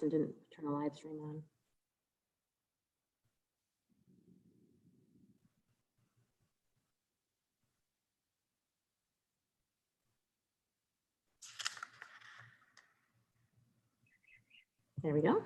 and didn't turn a live stream on. There we go.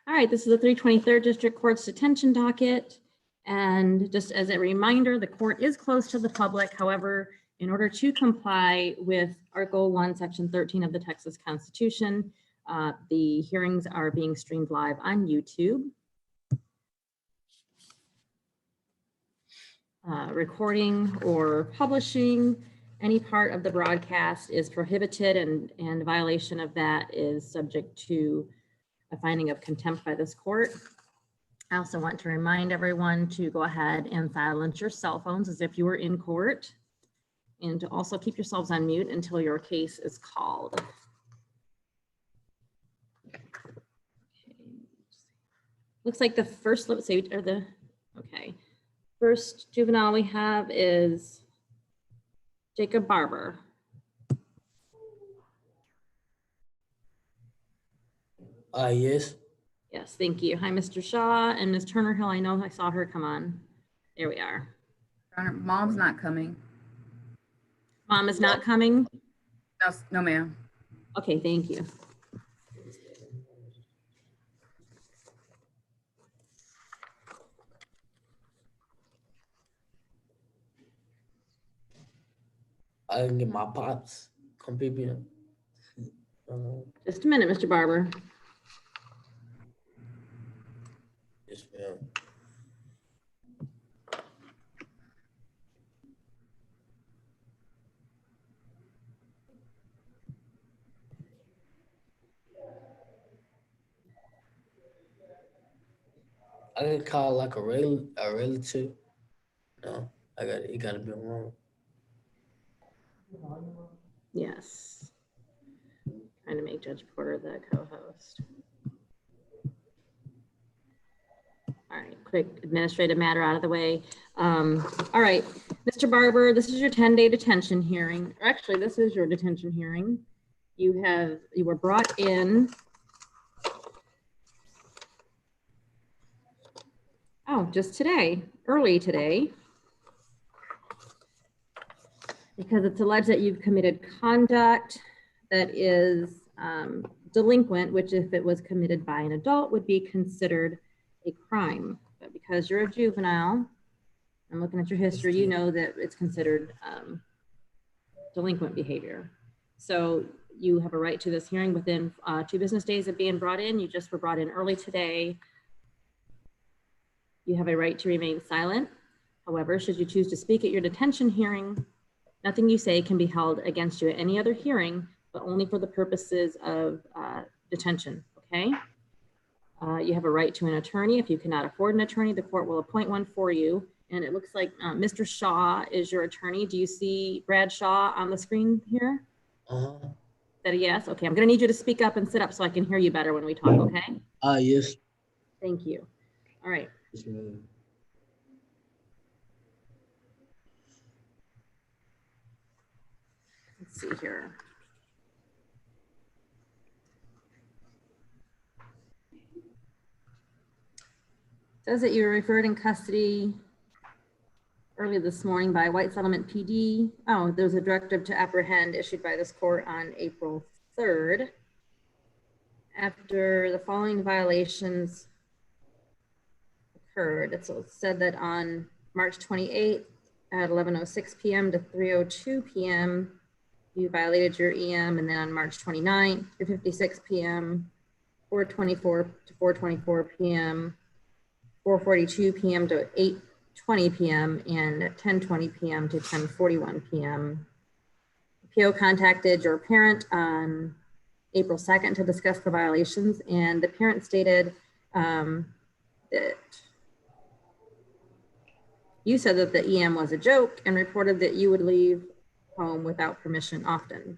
All right, this is the 323rd District Court's detention docket. And just as a reminder, the court is closed to the public. However, in order to comply with Article 1, Section 13 of the Texas Constitution, the hearings are being streamed live on YouTube. Recording or publishing any part of the broadcast is prohibited, and violation of that is subject to a finding of contempt by this court. I also want to remind everyone to go ahead and silence your cell phones as if you were in court, and to also keep yourselves on mute until your case is called. Okay. Looks like the first, let's say, or the, okay. First juvenile we have is Jacob Barber. Yes. Yes, thank you. Hi, Mr. Shaw and Ms. Turner Hill. I know I saw her come on. There we are. Mom's not coming. Mom is not coming? No, no, ma'am. Okay, thank you. I can get my pops. Come pick me up. Just a minute, Mr. Barber. Yes, ma'am. I can call like a relative. No, it gotta be wrong. Yes. Trying to make Judge Porter the co-host. All right, quick administrative matter out of the way. All right, Mr. Barber, this is your 10-day detention hearing. Actually, this is your detention hearing. You were brought in. Oh, just today, early today. Because it's alleged that you've committed conduct that is delinquent, which if it was committed by an adult would be considered a crime. But because you're a juvenile, I'm looking at your history, you know that it's considered delinquent behavior. So you have a right to this hearing within 2 business days of being brought in. You just were brought in early today. You have a right to remain silent. However, should you choose to speak at your detention hearing, nothing you say can be held against you at any other hearing, but only for the purposes of detention, okay? You have a right to an attorney. If you cannot afford an attorney, the court will appoint one for you. And it looks like Mr. Shaw is your attorney. Do you see Brad Shaw on the screen here? Uh-huh. Is that a yes? Okay, I'm gonna need you to speak up and sit up so I can hear you better when we talk, okay? Yes. Thank you. All right. Yes, ma'am. Let's see here. It says that you were referred in custody early this morning by White Settlement PD. Oh, there's a directive to apprehend issued by this court on April 3rd. After the following violations occurred. It said that on March 28th at 11:06 p.m. to 3:02 p.m. you violated your EM, and then on March 29th, 3:56 p.m., 4:24 to 4:24 p.m., 4:42 p.m. to 8:20 p.m., and 10:20 p.m. to 10:41 p.m. PO contacted your parent on April 2nd to discuss the violations, and the parent stated that you said that the EM was a joke and reported that you would leave home without permission often.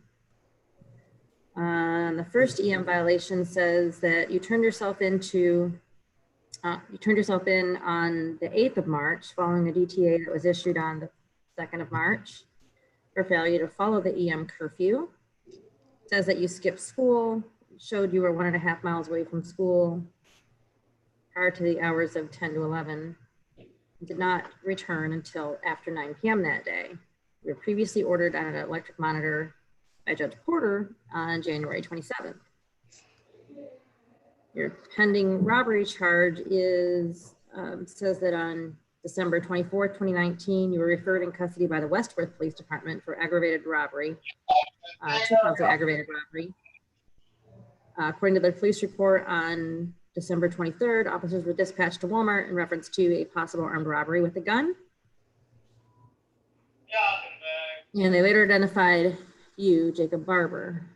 The first EM violation says that you turned yourself in on the 8th of March following a DTA that was issued on the 2nd of March for failure to follow the EM curfew. It says that you skipped school, showed you were 1.5 miles away from school prior to the hours of 10 to 11, and did not return until after 9 p.m. that day. You were previously ordered on an electric monitor by Judge Porter on January 27th. Your pending robbery charge is, says that on December 24th, 2019, you were referred in custody by the Westworth Police Department for aggravated robbery, 2 counts of aggravated robbery. According to the police report on December 23rd, officers were dispatched to Walmart in reference to a possible armed robbery with a gun. And they later identified you, Jacob Barber.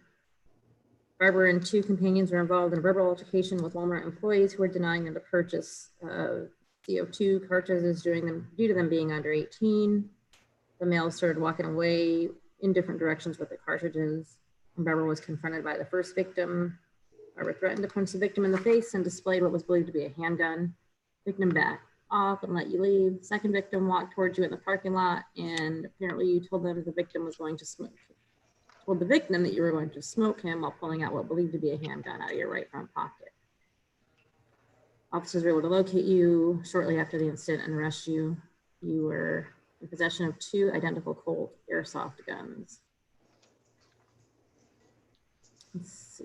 Barber and 2 companions were involved in a verbal altercation with Walmart employees who were denying them to purchase CO2 cartridges due to them being under 18. The males started walking away in different directions with the cartridges. And Barber was confronted by the first victim. Barber threatened to punch the victim in the face and displayed what was believed to be a handgun. Victim backed off and let you leave. Second victim walked towards you in the parking lot, and apparently you told them the victim was going to smoke. Told the victim that you were going to smoke him while pulling out what believed to be a handgun out of your right front pocket. Officers were able to locate you shortly after the incident and arrest you. You were in possession of 2 identical Colt airsoft guns. Let's see.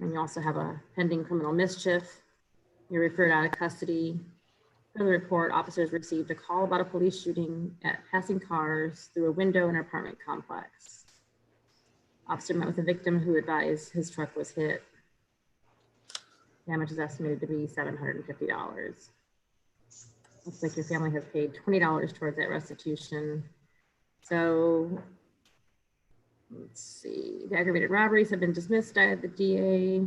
And you also have a pending criminal mischief. You're referred out of custody. For the report, officers received a call about a police shooting at passing cars through a window in an apartment complex. Officer met with a victim who advised his truck was hit. Damage is estimated to be $750. Looks like your family has paid $20 towards that restitution. So let's see, the aggravated robberies have been dismissed by the DA.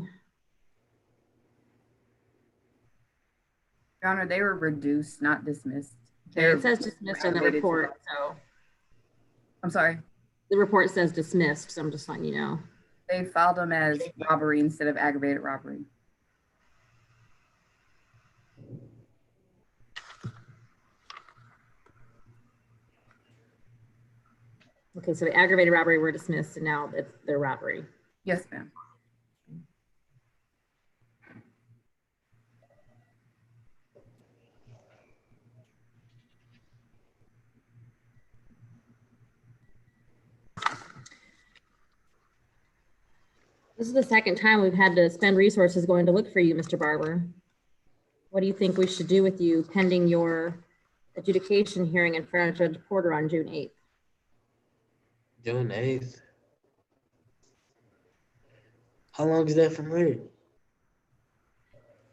Your Honor, they were reduced, not dismissed. Okay, it says dismissed on the report, so. I'm sorry. The report says dismissed, so I'm just letting you know. They filed them as robbery instead of aggravated robbery. Okay, so the aggravated robbery were dismissed and now they're robbery. Yes, ma'am. This is the second time we've had to spend resources going to look for you, Mr. Barber. What do you think we should do with you pending your adjudication hearing in front of Judge Porter on June 8th? June 8th. How long is that from here?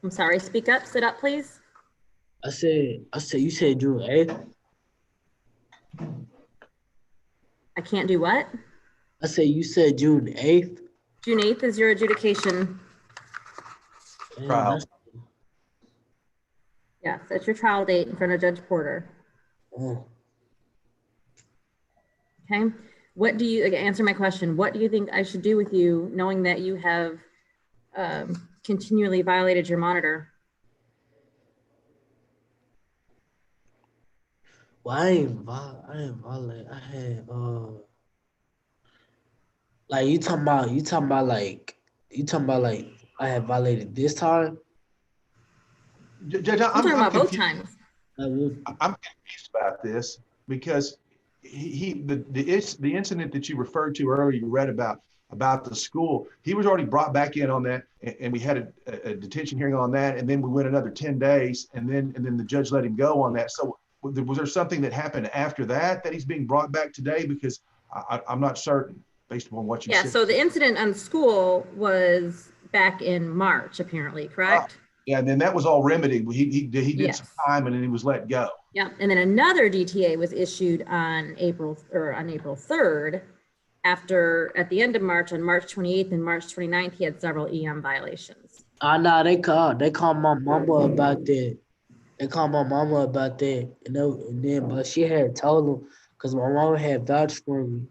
I'm sorry, speak up, sit up, please. I said, you said June 8th? I can't do what? I said, you said June 8th? June 8th is your adjudication. Trial. Yes, that's your trial date in front of Judge Porter. Oh. Okay. What do you, answer my question, what do you think I should do with you knowing that you have continually violated your monitor? Well, I didn't violate. I had like you talking about like I had violated this time. Judge, I'm talking about both times. I'm confused about this because the incident that you referred to earlier, you read about the school, he was already brought back in on that, and we had a detention hearing on that, and then we went another 10 days, and then the judge let him go on that. So was there something that happened after that he's being brought back today? Because I'm not certain based upon what you said. Yeah, so the incident on the school was back in March, apparently, correct? Yeah, and then that was all remedied. He did Yes. some time, and then he was let go. Yeah, and then another DTA was issued on April 3rd. At the end of March, on March 28th and March 29th, he had several EM violations. Nah, they called my mama about that. And then but she had told him because my mama had vouched for me.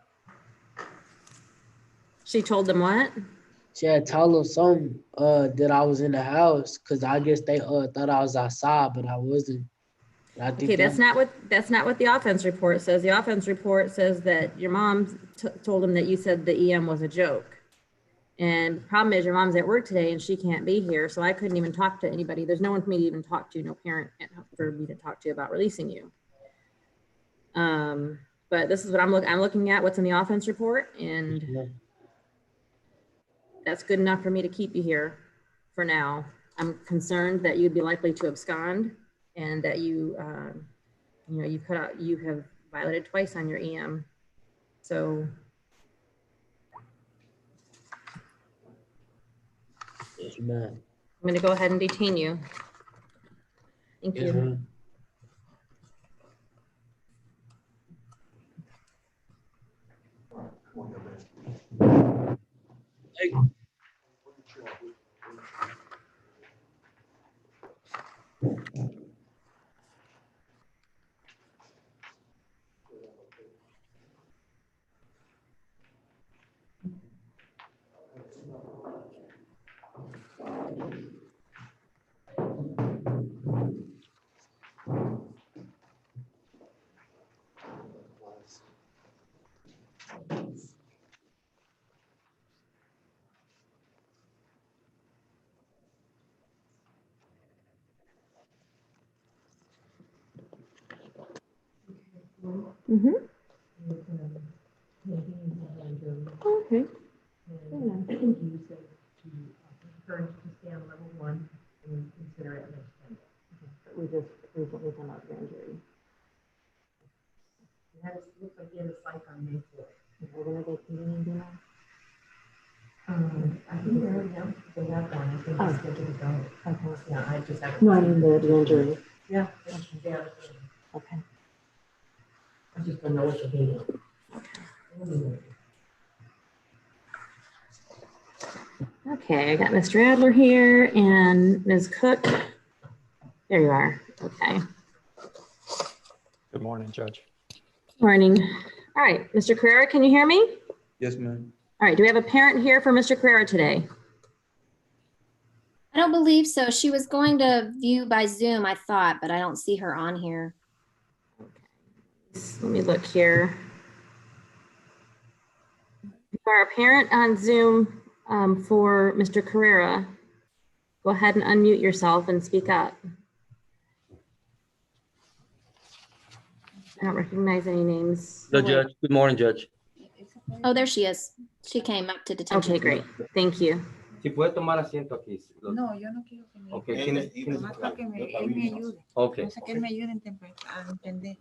She told them what? She had told them something that I was in the house because I guess they thought I was outside, but I wasn't. I think Okay, that's not what the offense report says. The offense report says that your mom told him that you said the EM was a joke. And the problem is your mom's at work today and she can't be here, so I couldn't even talk to anybody. There's no one for me to even talk to, no parent for me to talk to about releasing you. But this is what I'm looking at, what's in the offense report, and that's good enough for me to keep you here for now. I'm concerned that you'd be likely to abscond and that you have violated twice on your EM. So Yes, ma'am. I'm gonna go ahead and detain you. Thank Yes, you. ma'am. Hey. Mm-hmm. Okay. And I think you said to encourage you to stay on level 1 and consider it next time. We just recently found out grand jury. Looks like you had a psych on May 4th. We're gonna go convening, do you know? I think they already have, they have one. I think it's scheduled to go. Okay. Yeah, I just haven't. No, I mean the grand jury. Yeah. Okay. I just don't know what the date is. Okay, I got Mr. Adler here and Ms. Cook. There you are. Okay. Good morning, Judge. Morning. All right, Mr. Carrera, can you hear me? Yes, ma'am. All right, do we have a parent here for Mr. Carrera today? I don't believe so. She was going to view by Zoom, I thought, but I don't see her on here. Let me look here. If you are a parent on Zoom for Mr. Carrera, go ahead and unmute yourself and speak up. I don't recognize any names. The judge. Good morning, Judge. Oh, there she is. She came up to detention. Okay, great. Thank you. Si puede tomar asiento aquí. No, yo no quiero que me. Okay, ¿quién Nomás para que él me ayude. Okay. No sé que él me ayude a entender.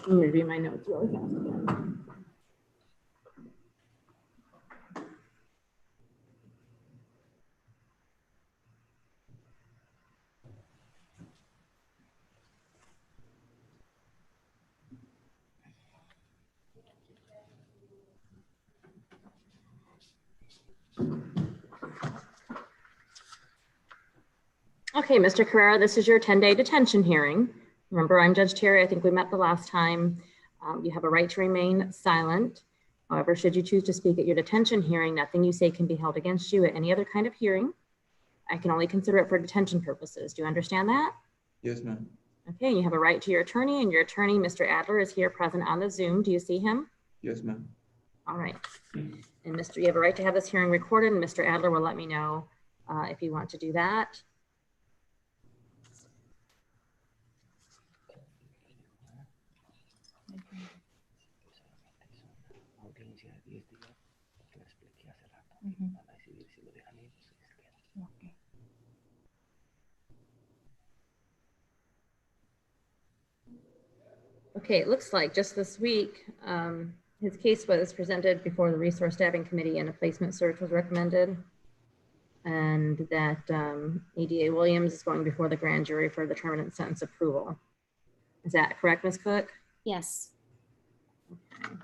Let me review my notes really fast again. Okay, Mr. Carrera, this is your 10-day detention hearing. Remember, I'm Judge Terry. I think we met the last time. You have a right to remain silent. However, should you choose to speak at your detention hearing, nothing you say can be held against you at any other kind of hearing. I can only consider it for detention purposes. Do you understand that? Yes, ma'am. Okay, you have a right to your attorney, and your attorney, Mr. Adler, is here present on the Zoom. Do you see him? Yes, ma'am. All right. And you have a right to have this hearing recorded, and Mr. Adler will let me know if you want to do that. Okay, it looks like just this week, his case was presented before the Resource Staffing Committee and a placement search was recommended. And that ADA Williams is going before the grand jury for the determinant sentence approval. Is that correct, Ms. Cook? Yes. Okay.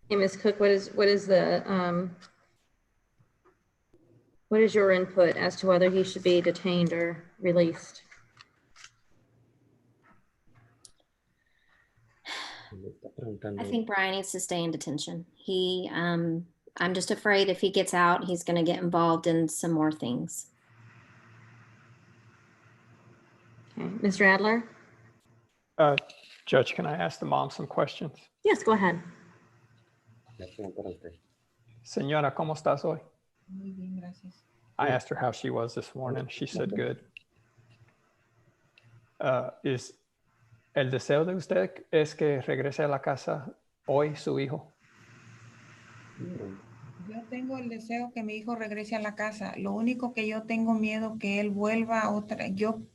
Hey, Ms. Cook, what is your input as to whether he should be detained or released? I think Brian needs to stay in detention. I'm just afraid if he gets out, he's going to get involved in some more things. Okay, Mr. Adler? Judge, can I ask the mom some questions? Yes, go ahead. Señora, ¿cómo estás hoy? Muy bien, gracias. I asked her how she was this morning. She said good. Is el deseo de usted es que regrese a la casa hoy su hijo? Yo tengo el deseo que mi hijo regrese a la casa. Lo único que yo tengo miedo que él vuelva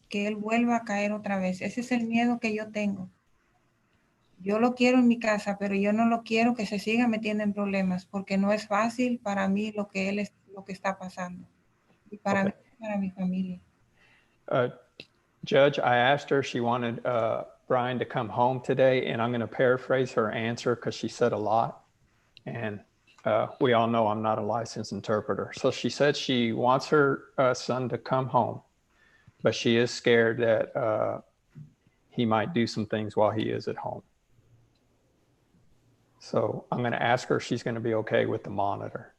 que él vuelva a caer otra vez. Ese es el miedo que yo tengo. Yo lo quiero en mi casa, pero yo no lo quiero que se siga metiendo en problemas, porque no es fácil para mí lo que está pasando. Y para mí, para mi familia. Judge, I asked her, she wanted Brian to come home today, and I'm going to paraphrase her answer because she said a lot. And we all know I'm not a licensed interpreter. So she said she wants her son to come home, but she is scared that he might do some things while he is at home. So I'm going to ask her if she's going to be okay with the monitor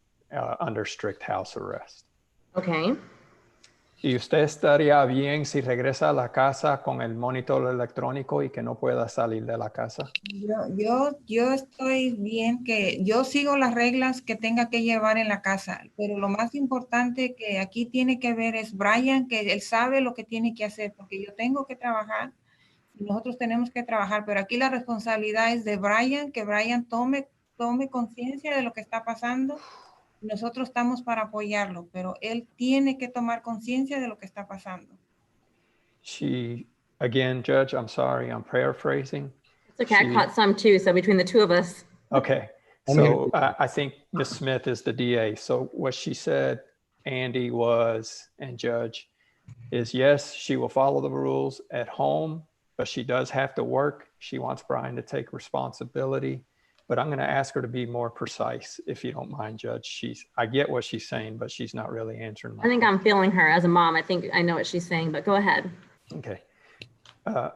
under strict house arrest. Okay. ¿Y usted estaría bien si regresa a la casa con el monitor electrónico y que no pueda salir de la casa? Yo estoy bien, que yo sigo las reglas que tenga que llevar en la casa, pero lo más importante que aquí tiene que ver es Brian, que él sabe lo que tiene que hacer, porque yo tengo que trabajar y nosotros tenemos que trabajar, pero aquí la responsabilidad es de Brian, que Brian tome conciencia de lo que está pasando. Nosotros estamos para apoyarlo, pero él tiene que tomar conciencia de lo que está pasando. Again, Judge, I'm sorry, I'm paraphrasing. It's okay, I caught some too, so between the two of us. Okay, so I think Ms. Smith is the DA. So what she said, Andy, and Judge, is yes, she will follow the rules at home, but she does have to work. She wants Brian to take responsibility. But I'm going to ask her to be more precise, if you don't mind, Judge. I get what she's saying, but she's not really answering. I think I'm feeling her as a mom. I think I know what she's saying, but go ahead. Okay.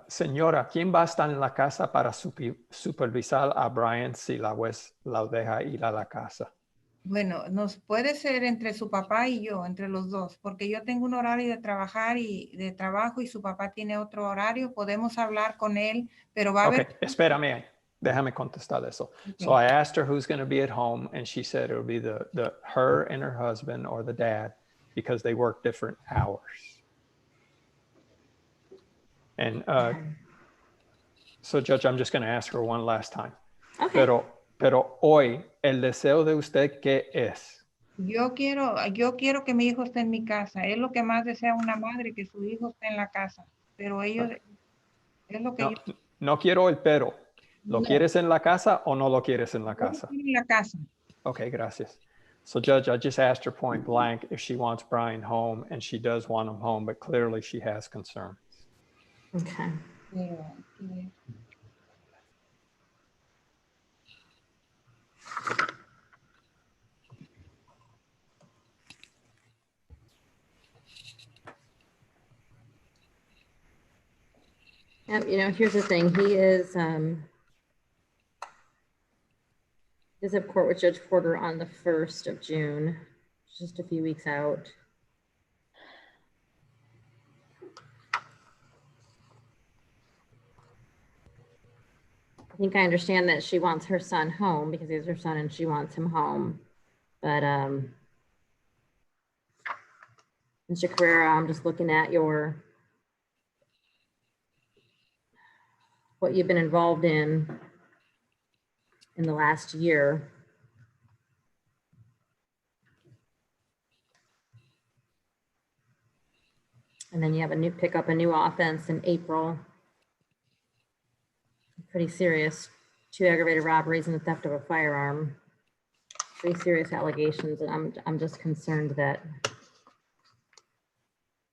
Señora, ¿quién va a estar en la casa para supervisar a Brian si la juez la deja ir a la casa? Bueno, nos puede ser entre su papá y yo, entre los dos, porque yo tengo un horario de trabajo y su papá tiene otro horario. Podemos hablar con él, pero va a haber... Espérame. Déjame contestar eso. Okay. So I asked her who's going to be at home, and she said it would be her and her husband or the dad, because they work different hours. And so, Judge, I'm just going to ask her one last time. Okay. Pero hoy, el deseo de usted, ¿qué es? Yo quiero que mi hijo esté en mi casa. Es lo que más desea una madre, que su hijo esté en la casa. Pero ellos, es lo que no quiero el pero. ¿Lo No. quieres en la casa o no lo quieres en la casa? En la casa. Okay, gracias. So, Judge, I just asked her point blank if she wants Brian home, and she does want him home, but clearly she has concerns. Okay. Yeah. You know, here's the thing. He is of court with Judge Porter on the 1st of June, just a few weeks out. I think I understand that she wants her son home because he's her son and she wants him home. But Mr. Carrera, I'm just looking at what you've been involved in the last year. And then you have pick up a new offense in April. Pretty serious, 2 aggravated robberies and the theft of a firearm. Pretty serious allegations, and I'm just concerned that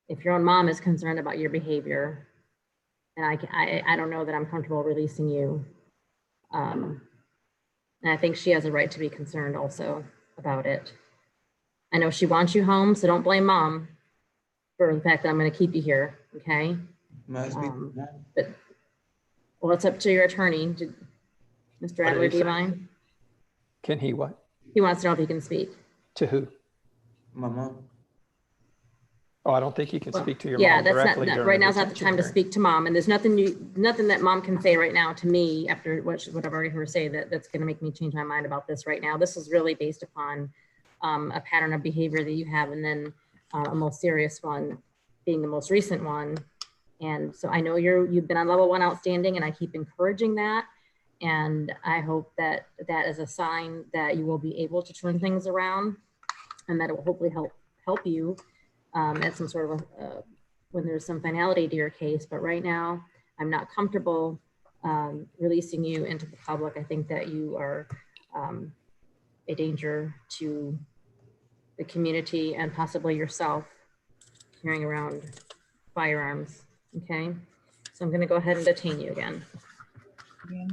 if your own mom is concerned about your behavior, and I don't know that I'm comfortable releasing you. And And I think she has a right to be concerned also about it. I know she wants you home, so don't blame mom for the fact that I'm going to keep you here, okay? Must be. But, well, it's up to your attorney. Mr. What did Adler, he do you say? mind? Can he what? He wants to know if he can speak. To who? My mom. Oh, I don't think you can Well, speak to your yeah, mom that's directly. not, during right a now's not the detention time to hearing. speak to mom. And there's nothing that mom can say right now to me after what I've already heard her say that's going to make me change my mind about this right now. This is really based upon a pattern of behavior that you have, and then a most serious one being the most recent one. And so I know you've been on level 1 outstanding, and I keep encouraging that. And I hope that that is a sign that you will be able to turn things around, and that it will hopefully help you at some sort of when there's some finality to your case. But right now, I'm not comfortable releasing you into the public. I think that you are a danger to the community and possibly yourself carrying around firearms. Okay, so I'm going to go ahead and detain you again. Thank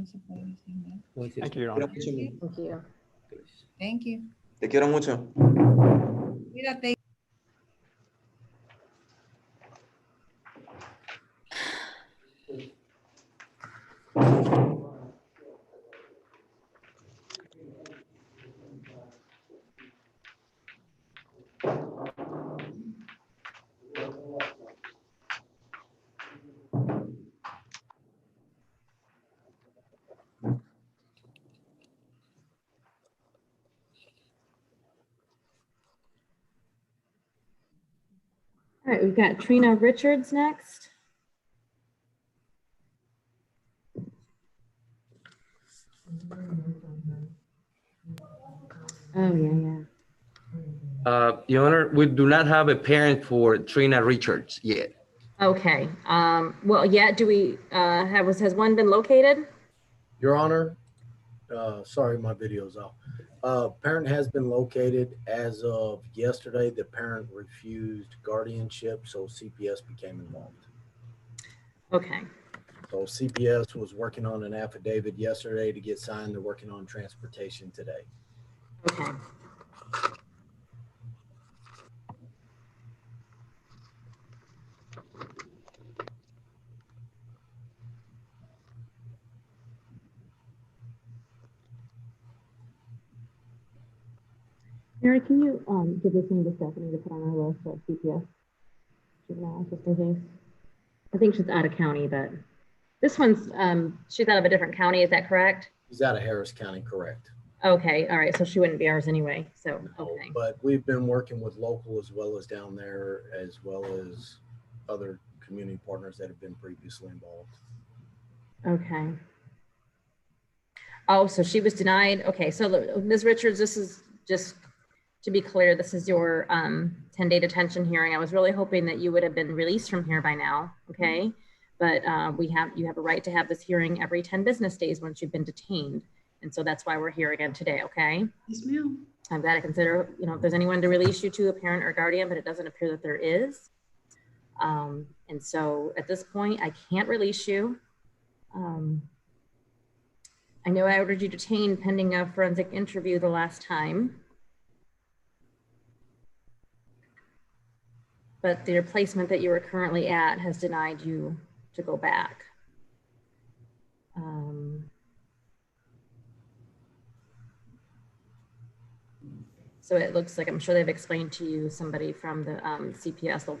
you, Your Honor. Thank you. Thank you. Te quiero mucho. Cuídate. All right, we've got Trina Richards next. Oh, yeah. Your Honor, we do not have a parent for Trina Richards yet. Okay. Well, yeah, do we has one been located? Your Honor, sorry, my video's off. Parent has been located as of yesterday. The parent refused guardianship, so CPS became involved. Okay. So CPS was working on an affidavit yesterday to get signed. They're working on transportation today. Okay. Mary, can you give this thing to Stephanie to put on our list of CPS? Juvenile, just in case. I think she's out of county, but this one's she's out of a different county. Is that correct? He's out of Harris County, correct? Okay. All right. So she wouldn't be ours anyway. So okay. But we've been working with local as well as down there, as well as other community partners that have been previously involved. Okay. Oh, so she was denied. Okay. So Ms. Richards, this is just to be clear, this is your 10-day detention hearing. I was really hoping that you would have been released from here by now. Okay. But you have a right to have this hearing every 10 business days once you've been detained. And so that's why we're here again today. Okay. Yes, ma'am. I've got to consider, if there's anyone to release you to, a parent or guardian, but it doesn't appear that there is. And so at this point, I can't release you. I know I ordered you detained pending a forensic interview the last time. But the placement that you were currently at has denied you to go back. So it looks like, I'm sure they've explained to you, somebody from the CPS will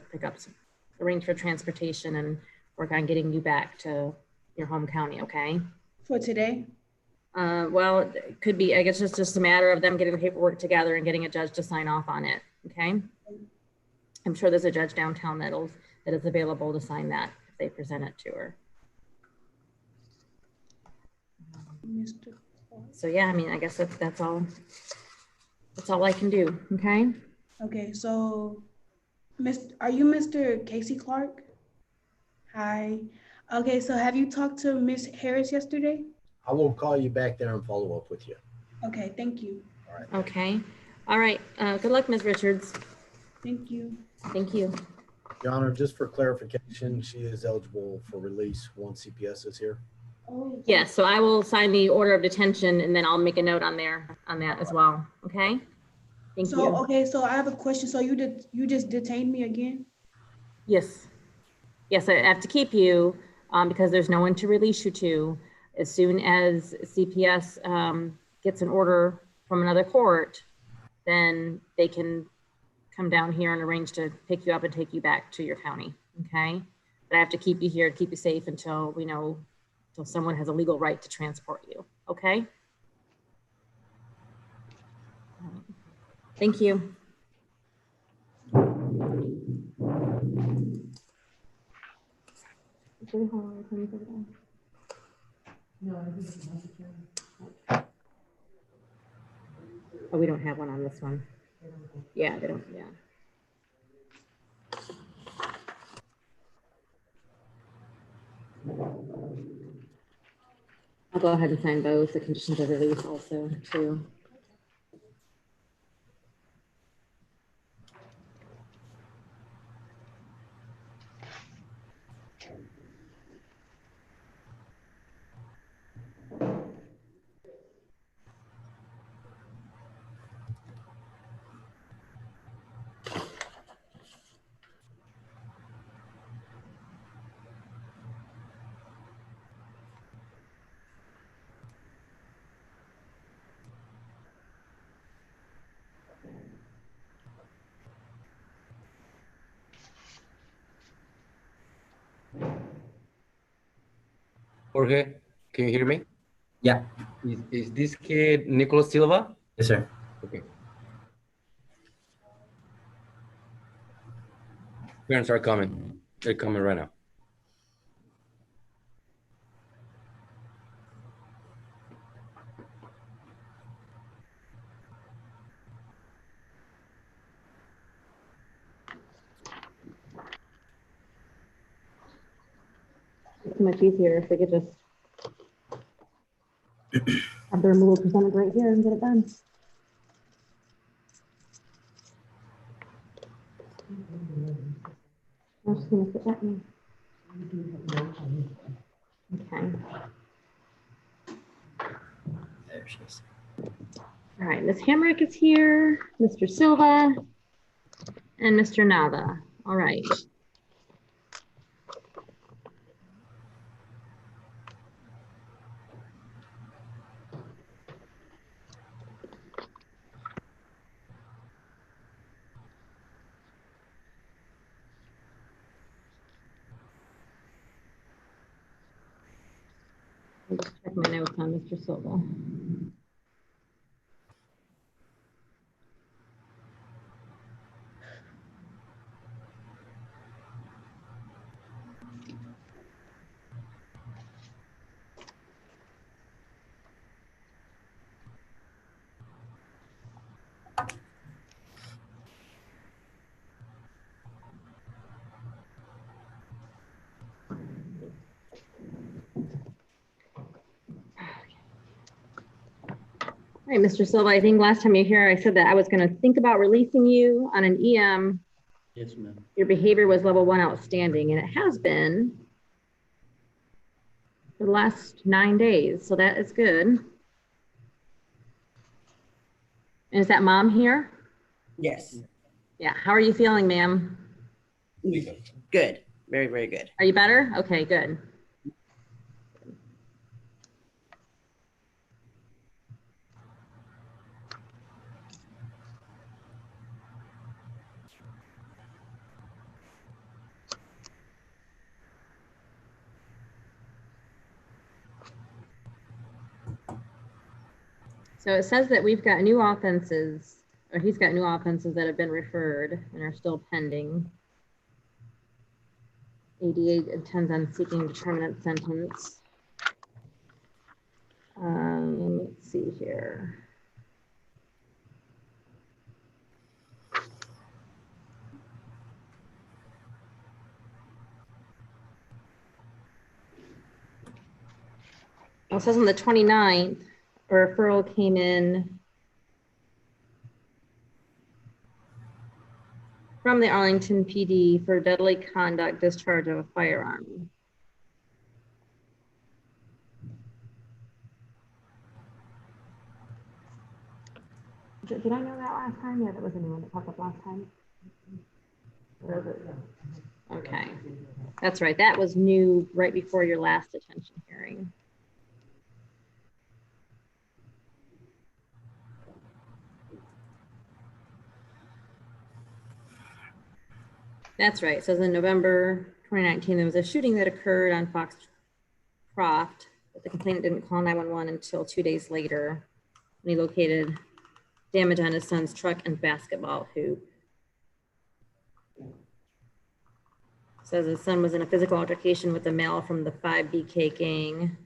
arrange for transportation and work on getting you back to your home county, okay? For today? Well, it could be, I guess it's just a matter of them getting the paperwork together and getting a judge to sign off on it, okay? I'm sure there's a judge downtown that is available to sign that if they present it to her. So yeah, I mean, I guess that's all I can do, okay? Okay, so are you Mr. Casey Clark? Hi. Okay, so have you talked to Miss Harris yesterday? I will call you back there and follow up with you. Okay, thank you. All right. Okay. All right. Good luck, Ms. Richards. Thank you. Thank you. Your Honor, just for clarification, she is eligible for release once CPS is here. Yes, so I will sign the order of detention and then I'll make a note on there on that as well. Okay. Thank So, you. okay, so I have a question. So you just detained me again? Yes. Yes, I have to keep you because there's no one to release you to. As soon as CPS gets an order from another court, then they can come down here and arrange to pick you up and take you back to your county. Okay. But I have to keep you here to keep you safe until we know, until someone has a legal right to transport you. Okay. Thank you. Oh, we don't have one on this one. Yeah, they don't, yeah. I'll go ahead and sign both the conditions of release also too. Jorge, can you hear me? Yeah. Is this kid Nicolas Silva? Yes, sir. Okay. Parents are coming. They're coming right now. It's much easier if they could just have the removal presented right here and get it done. I'm just gonna put that in. Okay. There she is. All right, Ms. Hamrick is here, Mr. Silva, and Mr. Nava. All right. I'll just check my notes on Mr. Silva. All right, Mr. Silva, I think last time you were here, I said that I was going to think about releasing you on an EM. Yes, ma'am. Your behavior was level 1 outstanding, and it has been for the last 9 days, so that is good. And is that mom here? Yes. Yeah, how are you feeling, ma'am? Good. Very, very good. Are you better? Okay, good. So it says that we've got new offenses, or he's got new offenses that have been referred and are still pending. 88 intends on seeking determinate sentence. Let's see here. It says on the 29th, a referral came in from the Arlington PD for deadly conduct discharge of a firearm. Did I know that last time? Yeah, that was a new one that popped up last time. Or is it? Okay, that's right. That was new right before your last detention hearing. That's right. So in November 2019, there was a shooting that occurred on Foxcroft, but the complainant didn't call 911 until 2 days later when he located damage on his son's truck and basketball hoop. Says his son was in a physical altercation with a male from the 5BK gang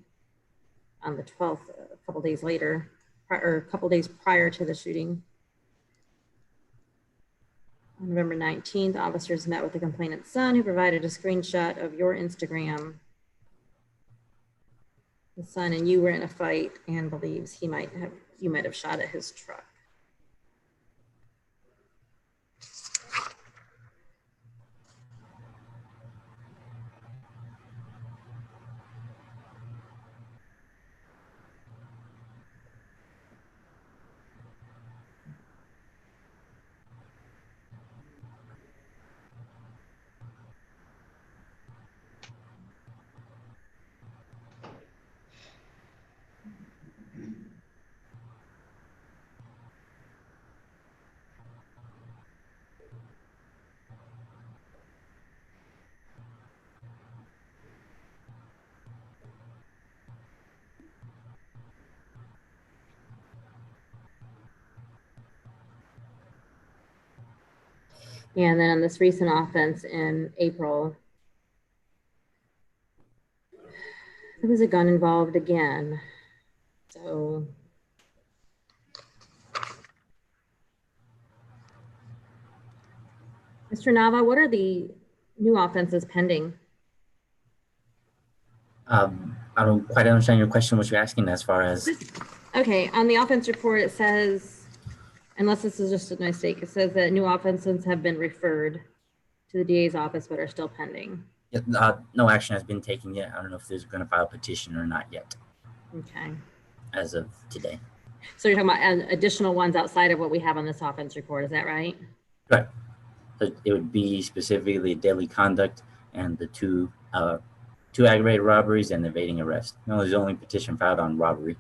on the 12th, a couple days later, or a couple days prior to the shooting. On November 19th, officers met with the complainant's son, who provided a screenshot of your Instagram. The son and you were in a fight and believes you might have shot at his truck. And then on this recent offense in April, there was a gun involved again. So Mr. Nava, what are the new offenses pending? I don't quite understand your question, what you're asking as far as. Okay, on the offense report, it says, unless this is just a mistake, it says that new offenses have been referred to the DA's office but are still pending. Yeah, no action has been taken yet. I don't know if there's going to file a petition or not yet. Okay. As of today. So you're talking about additional ones outside of what we have on this offense report, is that right? Right. So it would be specifically deadly conduct and the two aggravated robberies and evading arrest. No, there's only petition filed on robbery.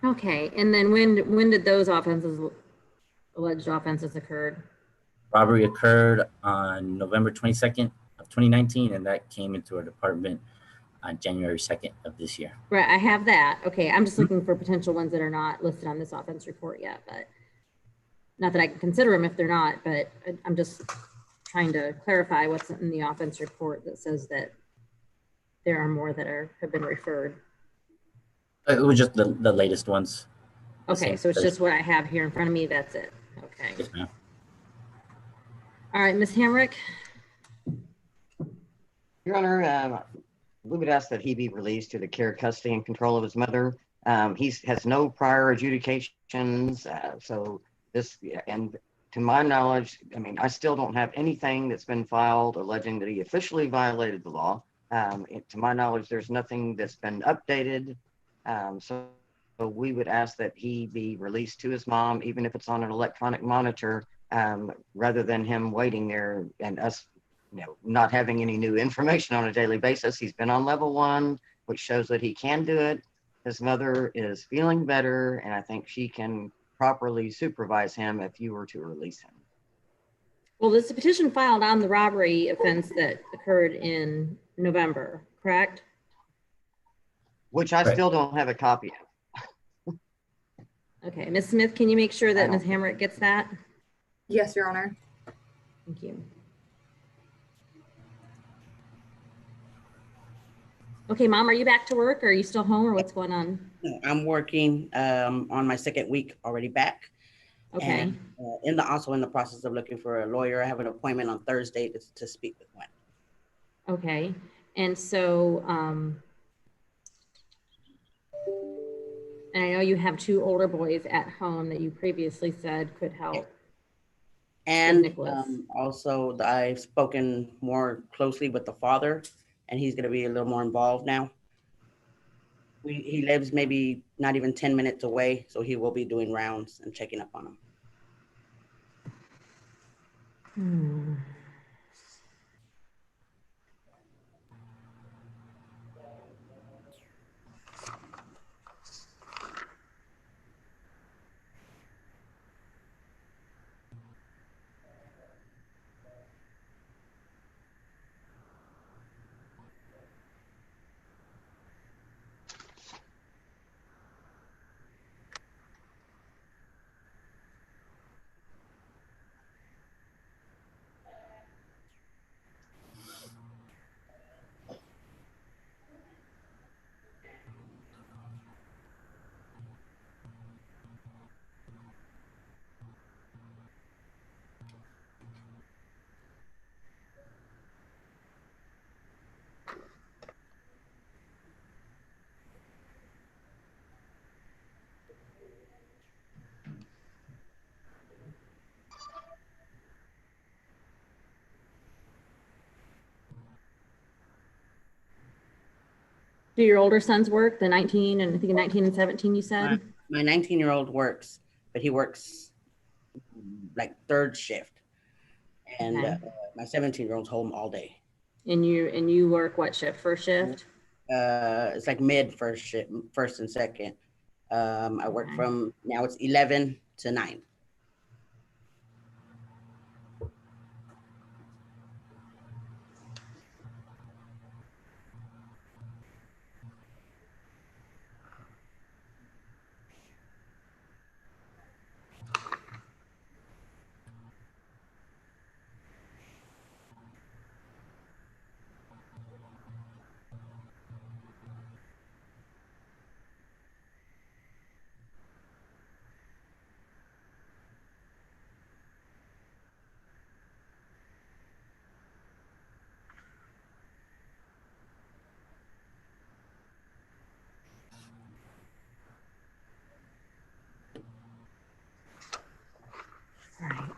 Okay, and then when did those alleged offenses occurred? Robbery occurred on November 22nd of 2019, and that came into our department on January 2nd of this year. Right, I have that. Okay, I'm just looking for potential ones that are not listed on this offense report yet, but not that I can consider them if they're not, but I'm just trying to clarify what's in the offense report that says that there are more that have been referred. It was just the latest ones. Okay, so it's just what I have here in front of me. That's it. Okay. Yes, ma'am. All right, Ms. Hamrick. Your Honor, we would ask that he be released to the care, custody, and control of his mother. He has no prior adjudications, so this, and to my knowledge, I mean, I still don't have anything that's been filed alleging that he officially violated the law. To my knowledge, there's nothing that's been updated. So we would ask that he be released to his mom, even if it's on an electronic monitor, rather than him waiting there and us, not having any new information on a daily basis. He's been on level 1, which shows that he can do it. His mother is feeling better, and I think she can properly supervise him if you were to release him. Well, this is a petition filed on the robbery offense that occurred in November, correct? Which I still don't have a copy of. Okay, Ms. Smith, can you make sure that Ms. Hamrick gets that? Yes, Your Honor. Thank you. Okay, Mom, are you back to work or are you still home or what's going on? No, I'm working on my second week already back. Okay. And also in the process of looking for a lawyer. I have an appointment on Thursday to speak with one. Okay. And so, and I know you have 2 older boys at home that you previously said could help. And also I've spoken more closely with the father, and he's going to be a little more involved now. He lives maybe not even 10 minutes away, so he will be doing rounds and checking up on him. Do your older sons work? The 19 and I think 19 and 17 you said? My 19-year-old works, but he works like third shift. And Okay. my 17-year-old's home all day. And you work what shift? First shift? It's like mid first shift, first and second. I work Okay. from now it's 11 to 9. All right.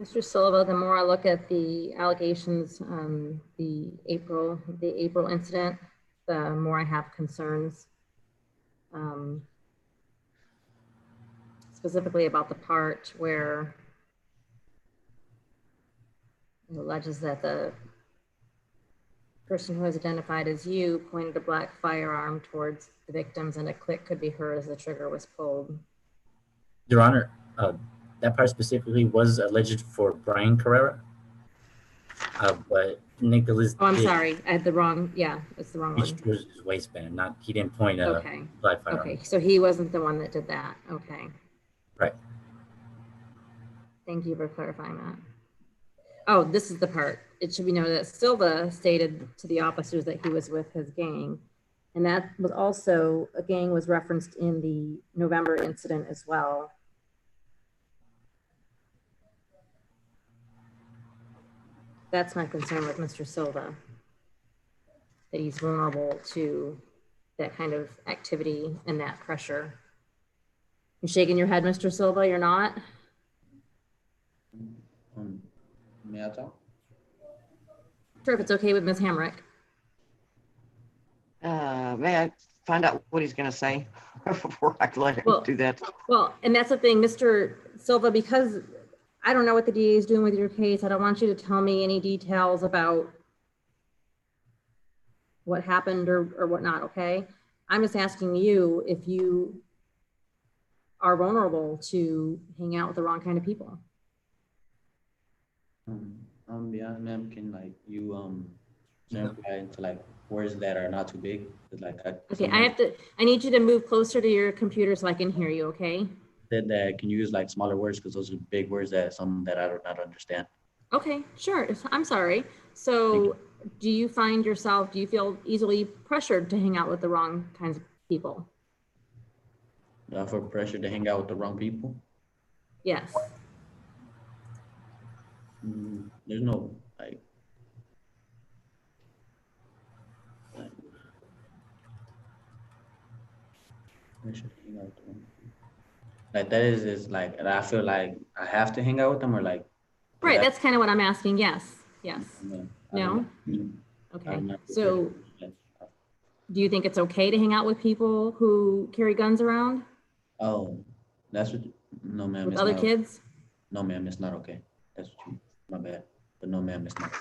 Mr. Silva, the more I look at the allegations, the April incident, the more I have concerns. Specifically about the part where it alleges that the person who is identified as you pointed a black firearm towards the victims and a click could be heard as the trigger was pulled. Your Honor, that part specifically was alleged for Brian Carrera, but Nicholas. Oh, I'm sorry, I had the wrong. Yeah, it's the wrong one. Reached towards his waistband. Not he didn't point a black firearm. Okay, so he wasn't the one that did that. Okay. Right. Thank you for clarifying that. Oh, this is the part. It should be noted that Silva stated to the officers that he was with his gang. And that was also, a gang was referenced in the November incident as well. That's my concern with Mr. Silva, that he's vulnerable to that kind of activity and that pressure. You're shaking your head, Mr. Silva, you're not? May I talk? Sure, if it's okay with Ms. Hamrick. May I find out what he's going to say before I let him do that? Well, and that's the thing, Mr. Silva, because I don't know what the DA is doing with your case. I don't want you to tell me any details about what happened or whatnot, okay? I'm just asking you if you are vulnerable to hang out with the wrong kind of people. Yeah, ma'am, can like you simplify into like words that are not too big? Like Okay, I need you to move closer to your computer so I can hear you, okay? That can you use like smaller words because those are big words that some that I do not understand. Okay, sure. I'm sorry. So do you feel easily pressured to hang out with the wrong kinds of people? For pressure to hang out with the wrong people? Yes. There's no like We should hang out with them. Like that is like, and I feel like I have to hang out with them, or like. Right, that's kind of what I'm asking. Yes, yes. I don't No? know. Okay, I'm not so prepared. do you think it's okay to hang out with people who carry guns around Oh, that's what. No, ma'am. with It's other not. kids? No, ma'am. It's not okay. That's what you. My bad. But no, ma'am. It's not.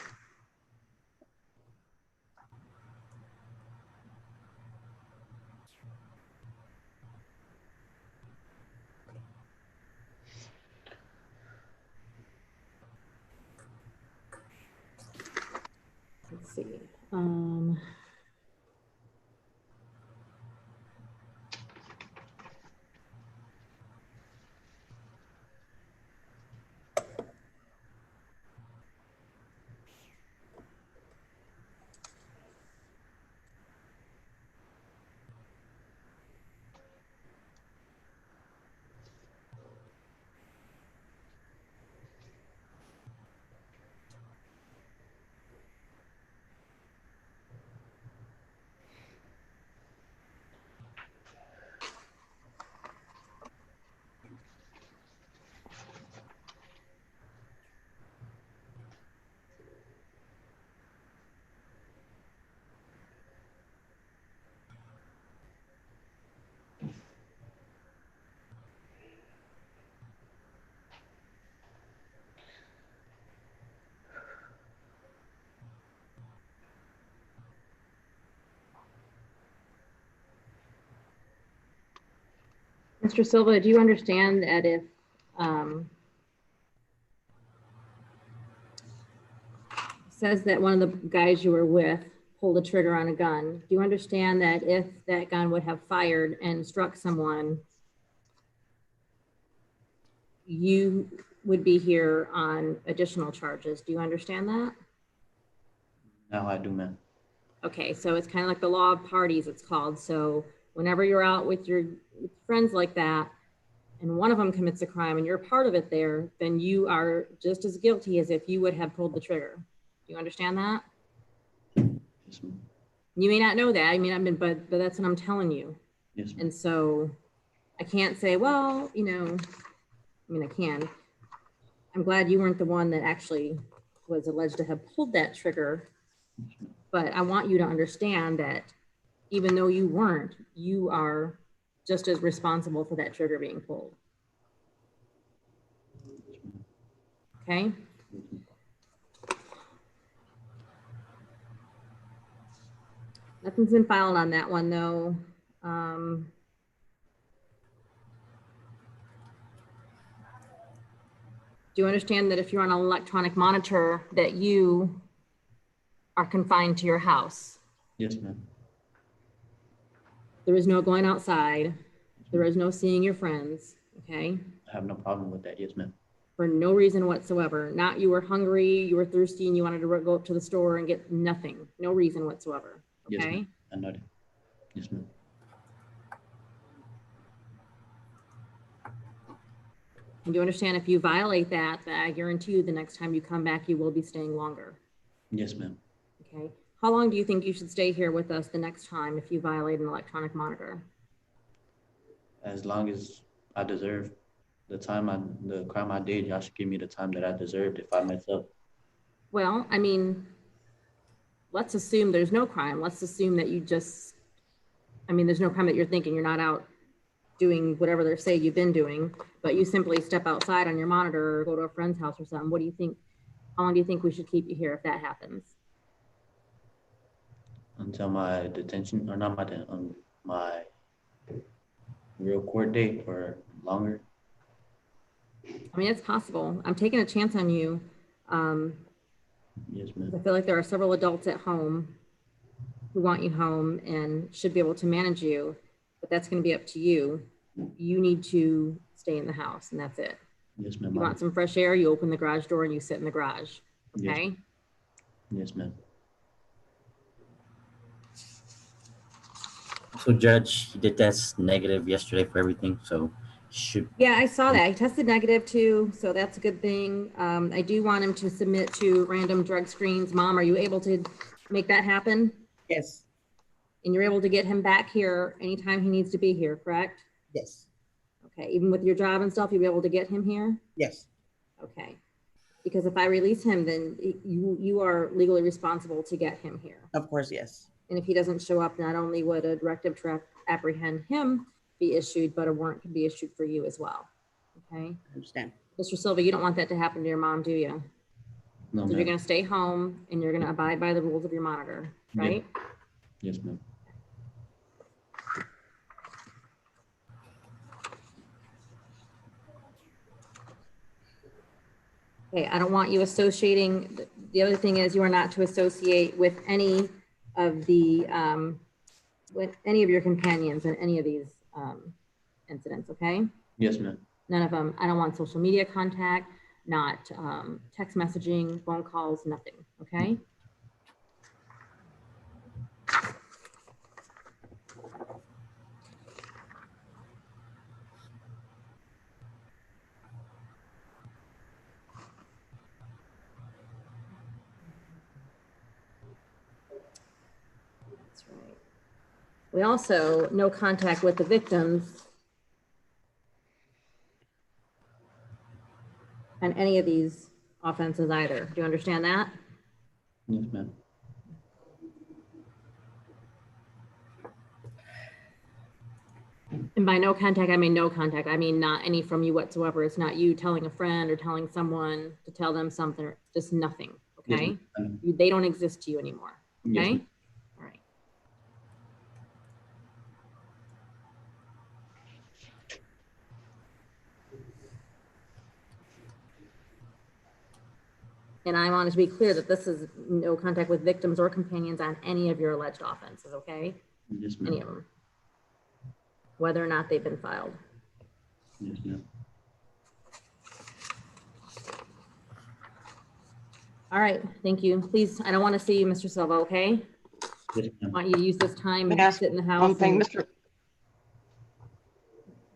Let's see. Mr. Silva, do you understand that if says that one of the guys you were with pulled a trigger on a gun, do you understand that if that gun would have fired and struck someone, you would be here on additional charges? Do you understand that? Now I do, ma'am. Okay, so it's kind of like the law of parties, it's called. So whenever you're out with your friends like that, and one of them commits a crime and you're part of it there, then you are just as guilty as if you would have pulled the trigger. Do you understand that? Yes, ma'am. You may not know that. I mean, but that's what I'm telling you. Yes, ma'am. And so I can't say, well, you know, I mean, I can. I'm glad you weren't the one that actually was alleged to have pulled that trigger, but I want you to understand that even though you weren't, you are just as responsible for that trigger being pulled. Okay? Nothing's been filed on that one though. Do you understand that if you're on an electronic monitor that you are confined to your house? Yes, ma'am. There is no going outside. There is no seeing your friends, okay? I have no problem with that. Yes, ma'am. For no reason whatsoever. Not you were hungry, you were thirsty, and you wanted to go up to the store and get nothing. No reason whatsoever, Yes, okay? ma'am. I know that. Yes, ma'am. And you understand if you violate that, I guarantee you the next time you come back, you will be staying longer, Yes, ma'am. okay? How long do you think you should stay here with us the next time if you violate an electronic monitor? As long as I deserve the crime I did, y'all should give me the time that I deserved if I mess up. Well, I mean, let's assume there's no crime. Let's assume that you just, I mean, there's no crime that you're thinking, you're not out doing whatever they say you've been doing, but you simply step outside on your monitor or go to a friend's house or something. What do you think? How long do you think we should keep you here if that happens? Until my detention, or not my real court date, or longer. I mean, it's possible. I'm taking a chance on you. Yes, ma'am. I feel like there are several adults at home who want you home and should be able to manage you, but that's going to be up to you. You need to stay in the house, and that's it. Yes, ma'am. You want some fresh air, you open the garage door and you sit in the garage, okay? Yes, ma'am. So Judge, he did test negative yesterday for everything, so should. Yeah, I saw that. He tested negative too, so that's a good thing. I do want him to submit to random drug screens. Mom, are you able to make that happen? Yes. And you're able to get him back here anytime he needs to be here, correct? Yes. Okay, even with your job and stuff, you'll be able to get him here? Yes. Okay. Because if I release him, then you are legally responsible to get him here. Of course, yes. And if he doesn't show up, not only would a directive to apprehend him be issued, but a warrant can be issued for you as well. Okay. I understand. Mr. Silva, you don't want that to happen to your mom, do you? No, So you're ma'am. going to stay home and you're going to abide by the rules of your monitor, right? Yes, ma'am. Okay, I don't want you associating. The other thing is you are not to associate with any of the, with any of your companions in any of these incidents, okay? Yes, ma'am. None of them. I don't want social media contact, not text messaging, phone calls, nothing, okay? That's right. We also, no contact with the victims on any of these offenses either. Do you understand that? Yes, ma'am. And by no contact, I mean no contact. I mean not any from you whatsoever. It's not you telling a friend or telling someone to tell them something, just nothing, okay? Yes, They don't exist to you anymore, Yes, okay? ma'am. All right. And I want to be clear that this is no contact with victims or companions on any of your alleged offenses, okay? Yes, Any ma'am. of them, whether or not they've been filed. Yes, ma'am. All right, thank you. Please, I don't want to see you, Mr. Silva, okay? Yes, I ma'am. want you to use this time May and I ask sit in the one house thing, and Mr.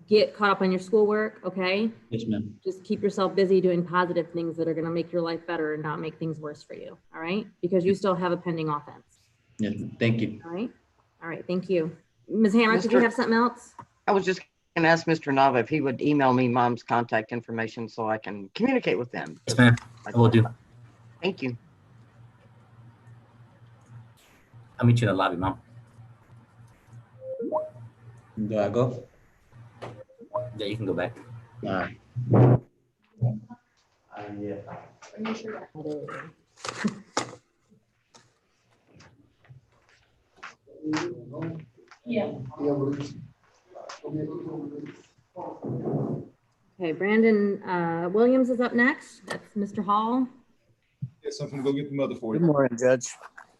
get caught up on your schoolwork, okay? Yes, ma'am. Just keep yourself busy doing positive things that are going to make your life better and not make things worse for you, all right? Because you still have a pending offense, Yes, ma'am. Thank you. all right? All right, thank you. Ms. Hammer, did you Mr. have something else? I was just going to ask Mr. Nava if he would email me mom's contact information so I can communicate with them. Yes, ma'am. I will do. Thank you. I'll meet you in the lobby, Mom. Do I go? Yeah, you can go back. All right. Yeah. Okay, Brandon Williams is up next. That's Mr. Hall. Yes, I'm gonna go get the mother for you. Good morning, Judge.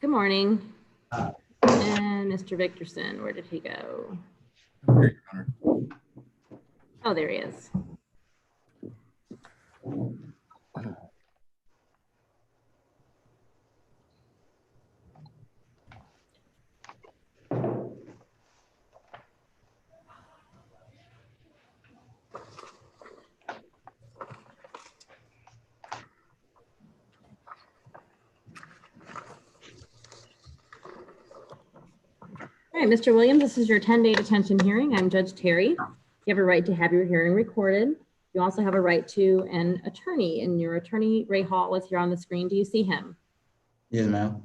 Good morning. And Mr. Victorson, where did he go? Here, Your Honor. Oh, there he is. All right, Mr. Williams, this is your 10-day detention hearing. I'm Judge Terry. You have a right to have your hearing recorded. You also have a right to an attorney, and your attorney, Ray Hall, is here on the screen. Do you see him? Yes, ma'am.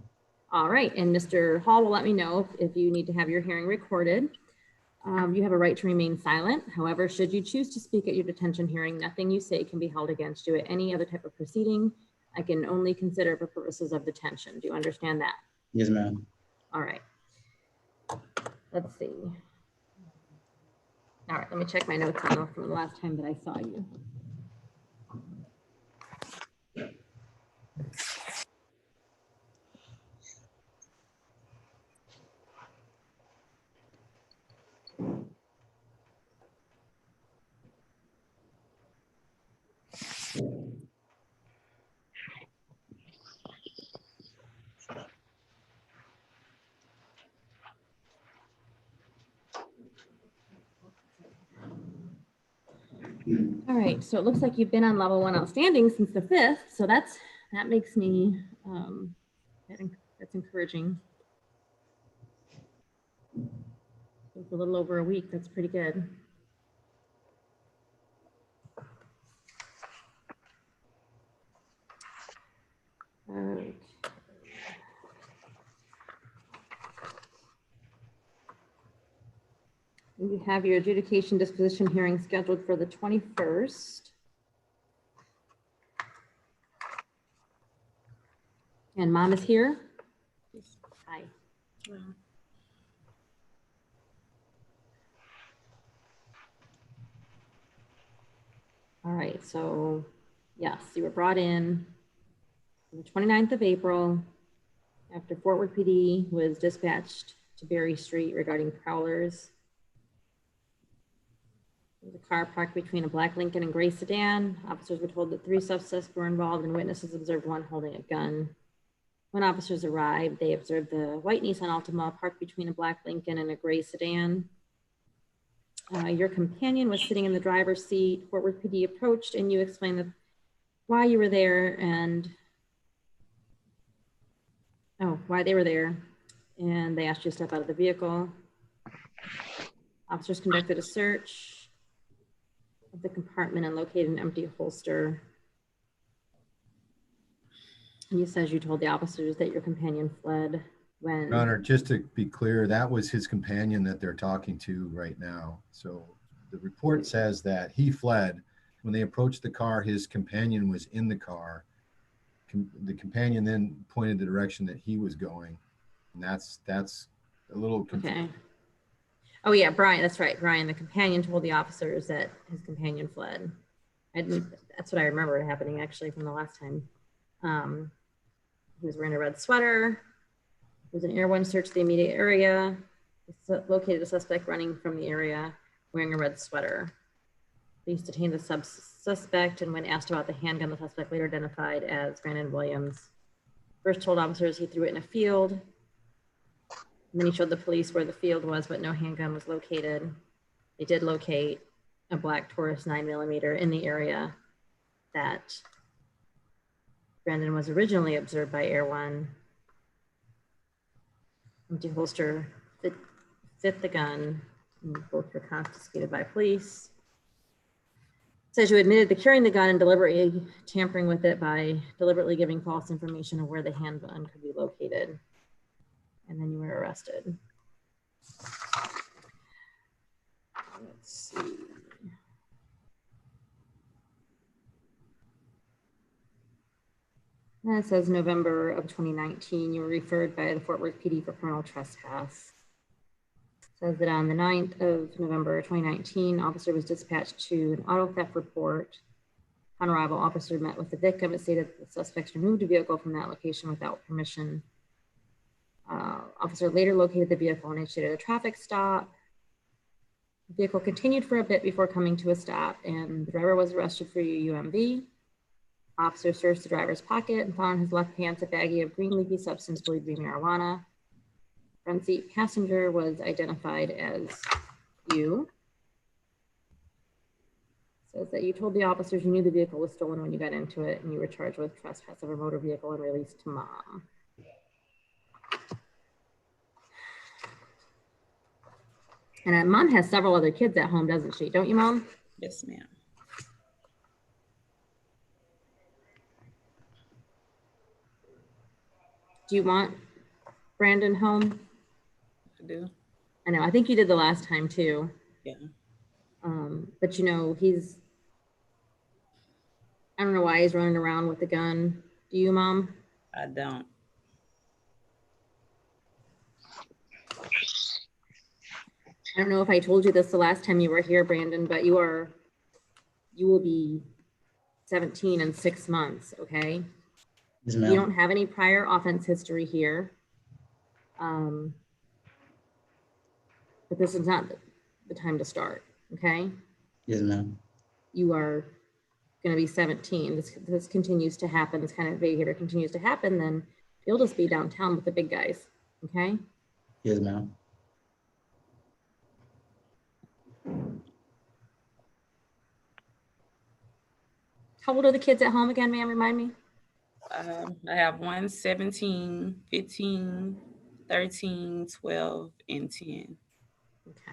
All right, and Mr. Hall will let me know if you need to have your hearing recorded. You have a right to remain silent. However, should you choose to speak at your detention hearing, nothing you say can be held against you at any other type of proceeding. I can only consider for purposes of detention. Do you understand that? Yes, ma'am. All right. Let's see. All right, let me check my notes on from the last time that I saw you. All right, so it looks like you've been on level 1 outstanding since the 5th, so that makes me that's encouraging. It's a little over a week. That's pretty good. Okay. You have your adjudication disposition hearing scheduled for the 21st. And mom is here. Hi. All right, so yes, you were brought in on the 29th of April after Fort Worth PD was dispatched to Berry Street regarding prowlers. There was a car parked between a black Lincoln and gray sedan. Officers were told that 3 suspects were involved and witnesses observed 1 holding a gun. When officers arrived, they observed the white Nissan Altima parked between a black Lincoln and a gray sedan. Your companion was sitting in the driver's seat. Fort Worth PD approached and you explained why you were there and why they were there. And they asked you to step out of the vehicle. Officers conducted a search of the compartment and located an empty holster. And you said you told the officers that your companion fled when... Your Honor, just to be clear, that was his companion that they're talking to right now. So the report says that he fled. When they approached the car, his companion was in the car. The companion then pointed the direction that he was going. And that's a little confusing. Okay. Oh yeah, Brian, that's right. Brian, the companion told the officers that his companion fled. That's what I remember happening actually from the last time. He was wearing a red sweater. There was an Air One search of the immediate area. Located a suspect running from the area wearing a red sweater. Police detained the suspect, and when asked about the handgun, the suspect later identified as Brandon Williams. First told officers he threw it in a field. And then he showed the police where the field was, but no handgun was located. They did locate a black Taurus 9mm in the area that Brandon was originally observed by Air One. Empty holster fit the gun, and both were confiscated by police. It says you admitted to carrying the gun and deliberately tampering with it by deliberately giving false information of where the handgun could be located. And then you were arrested. Let's see. And it says November of 2019, you were referred by the Fort Worth PD for criminal trespass. It says that on the 9th of November 2019, officer was dispatched to an auto theft report. On arrival, officer met with the victim and stated that the suspects removed a vehicle from that location without permission. Officer later located the vehicle and initiated a traffic stop. The vehicle continued for a bit before coming to a stop, and the driver was arrested for UMV. Officer searched the driver's pocket and found in his left pants a baggie of green leafy substance believed to be marijuana. Front seat passenger was identified as you. Says that you told the officers you knew the vehicle was stolen when you got into it, and you were charged with trespass of a motor vehicle and released to mom. And mom has several other kids at home, doesn't she? Don't you, Mom? Yes, ma'am. Do you want Brandon home? I do. I know. I think you did the last time too. Yeah. But you know, I don't know why he's running around with a gun. Do you, Mom? I don't. I don't know if I told you this the last time you were here, Brandon, but you will be 17 in 6 months, okay? Yes, you don't have any prior offense history here. But this is not the time to start, okay? Yes, ma'am. You are going to be 17. This continues to happen. This kind of behavior continues to happen, then you'll just be downtown with the big guys, okay? Yes, ma'am. How old are the kids at home again, ma'am? Remind me. I have one 17, 15, 13, 12, and 10. Okay.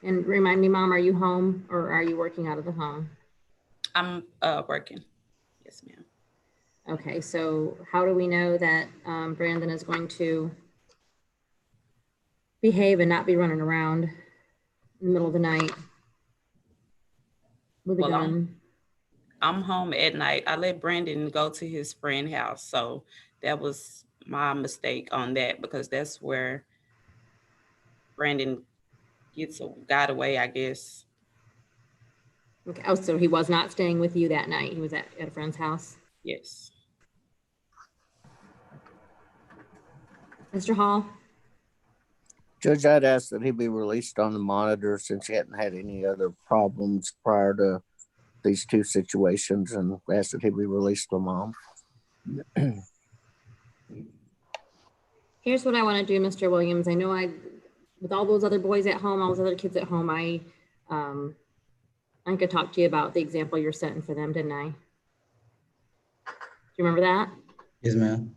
And remind me, Mom, are you home or are you working out of the home? I'm working. Yes, ma'am. Okay, so how do we know that Brandon is going to behave and not be running around in the middle of the night with a gun? I'm home at night. I let Brandon go to his friend's house. So that was my mistake on that, because that's where Brandon got away, I guess. Okay. Oh, so he was not staying with you that night. He was at a friend's house? Yes. Mr. Hall? Judge, I'd ask that he be released on the monitor since he hadn't had any other problems prior to these two situations, and ask that he be released to Mom. Here's what I want to do, Mr. Williams. I know with all those other boys at home, all those other kids at home, I could talk to you about the example you're setting for them, didn't I? Do you remember that? Yes, ma'am.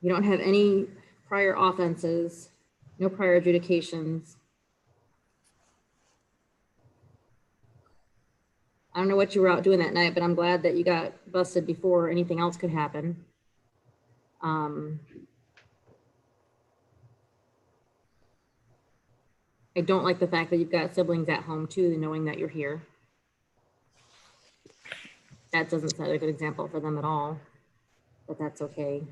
You don't have any prior offenses, no prior adjudications. I don't know what you were out doing that night, but I'm glad that you got busted before anything else could happen. I don't like the fact that you've got siblings at home too, knowing that you're here. That doesn't set a good example for them at all, but that's okay.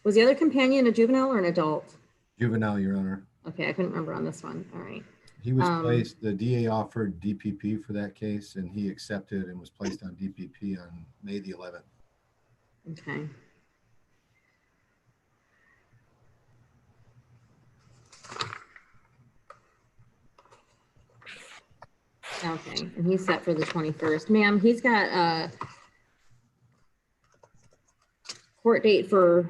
Was the other companion a juvenile or an adult? Juvenile, Your Honor. Okay, I couldn't remember on this one. All right. He was placed, the DA offered DPP for that case, and he accepted and was placed on DPP on May the 11th. Okay. Okay, and he's set for the 21st. Ma'am, he's got a court date for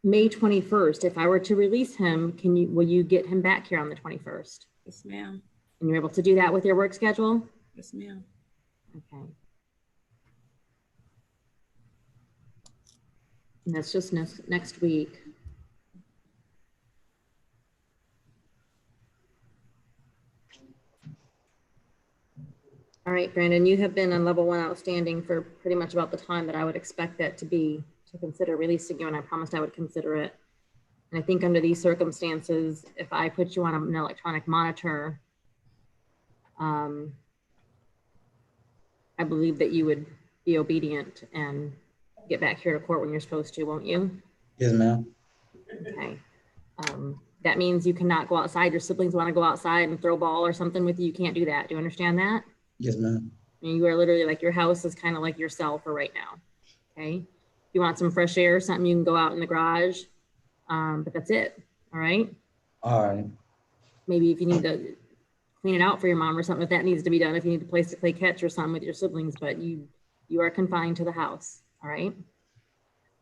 May 21st. If I were to release him, will you get him back here on the 21st? Yes, ma'am. And you're able to do that with your work schedule? Yes, ma'am. Okay. And that's just next week. All right, Brandon, you have been on level 1 outstanding for pretty much about the time that I would expect that to be to consider releasing you, and I promised I would consider it. And I think under these circumstances, if I put you on an electronic monitor, I believe that you would be obedient and get back here to court when you're supposed to, won't you? Yes, ma'am. Okay. That means you cannot go outside. Your siblings want to go outside and throw a ball or something with you. You can't do that. Do you understand that? Yes, ma'am. I mean, you are literally like, your house is kind of like your cell for right now. Okay. If you want some fresh air or something, you can go out in the garage. But that's it. All right. All right. Maybe if you need to clean it out for your mom or something, if that needs to be done, if you need a place to play catch or something with your siblings, but you are confined to the house. All right.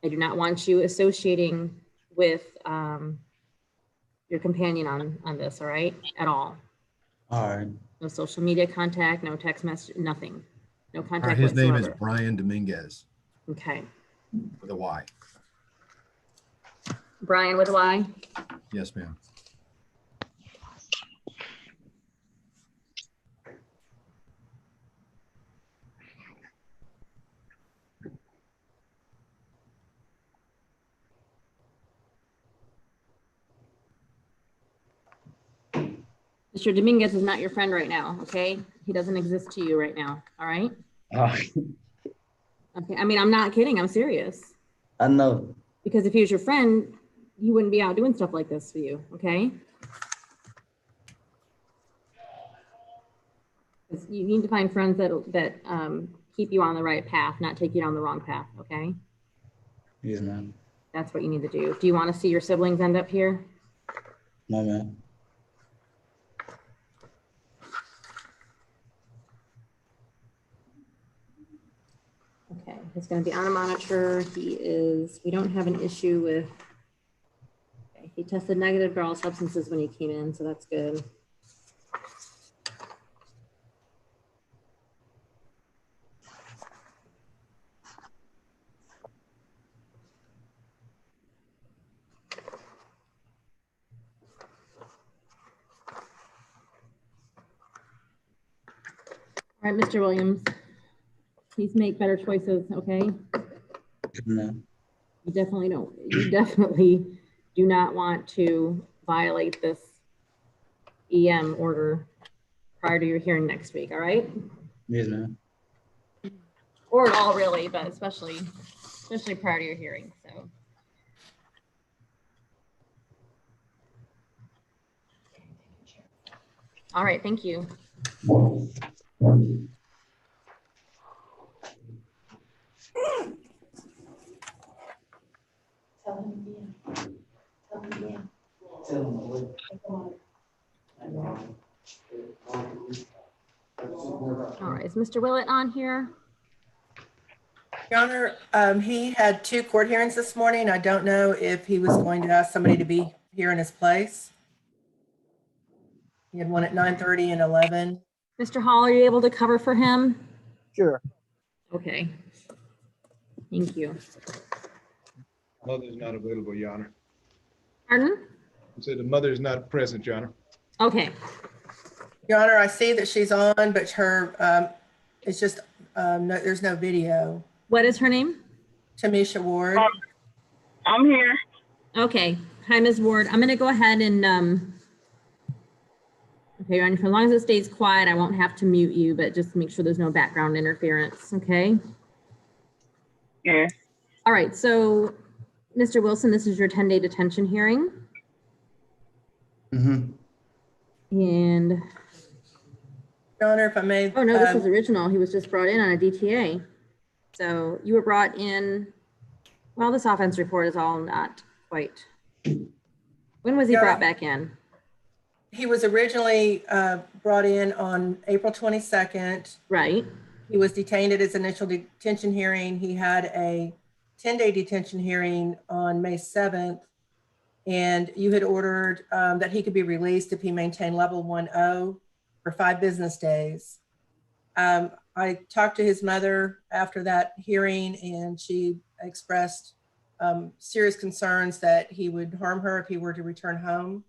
I do not want you associating with your companion on this. All right. At all. All right. No social media contact, no text message, nothing. No contact His whatsoever. name is Brian Dominguez. Okay. With a Y. Brian with a Y? Yes, ma'am. Mr. Dominguez is not your friend right now, okay? He doesn't exist to you right now, all right? Okay, I mean, I'm not kidding, I'm serious. I know. Because if he was your friend, he wouldn't be out doing stuff like this for you, okay? You need to find friends that keep you on the right path, not take you down the wrong path, okay? Yes, ma'am. That's what you need to do. Do you want to see your siblings end up here? No, ma'am. Okay. He's going to be on a monitor. We don't have an issue with, okay, he tested negative for all substances when he came in, so that's good. All right, Mr. Williams, please make better choices, okay? No. You definitely do not want to violate this EM order prior to your hearing next week, all right? Yes, ma'am. Or at all, really, but especially prior to your hearing, so. All right, thank you. All right, is Mr. Willett on here? Your Honor, he had 2 court hearings this morning. I don't know if he was going to ask somebody to be here in his place. He had one at 9:30 and 11. Mr. Hall, are you able to cover for him? Sure. Okay. Thank you. Mother's not available, Your Honor. Pardon? I said the mother is not present, Your Honor. Okay. Your Honor, I see that she's on, but her, it's just, there's no video. What is her name? Tamisha Ward. I'm here. Okay. Hi, Ms. Ward. I'm going to go ahead and, okay, as long as it stays quiet, I won't have to mute you, but just make sure there's no background interference, okay? Yeah. All right, so Mr. Wilson, this is your 10-day detention hearing. Mm-hmm. And Your Honor, if I may. oh no, this is original. He was just brought in on a DTA. So you were brought in, well, this offense report is all not quite. When was he brought back in? He was originally brought in on April 22nd. Right. He was detained at his initial detention hearing. He had a 10-day detention hearing on May 7th. And you had ordered that he could be released if he maintained level 1O for 5 business days. I talked to his mother after that hearing, and she expressed serious concerns that he would harm her if he were to return home.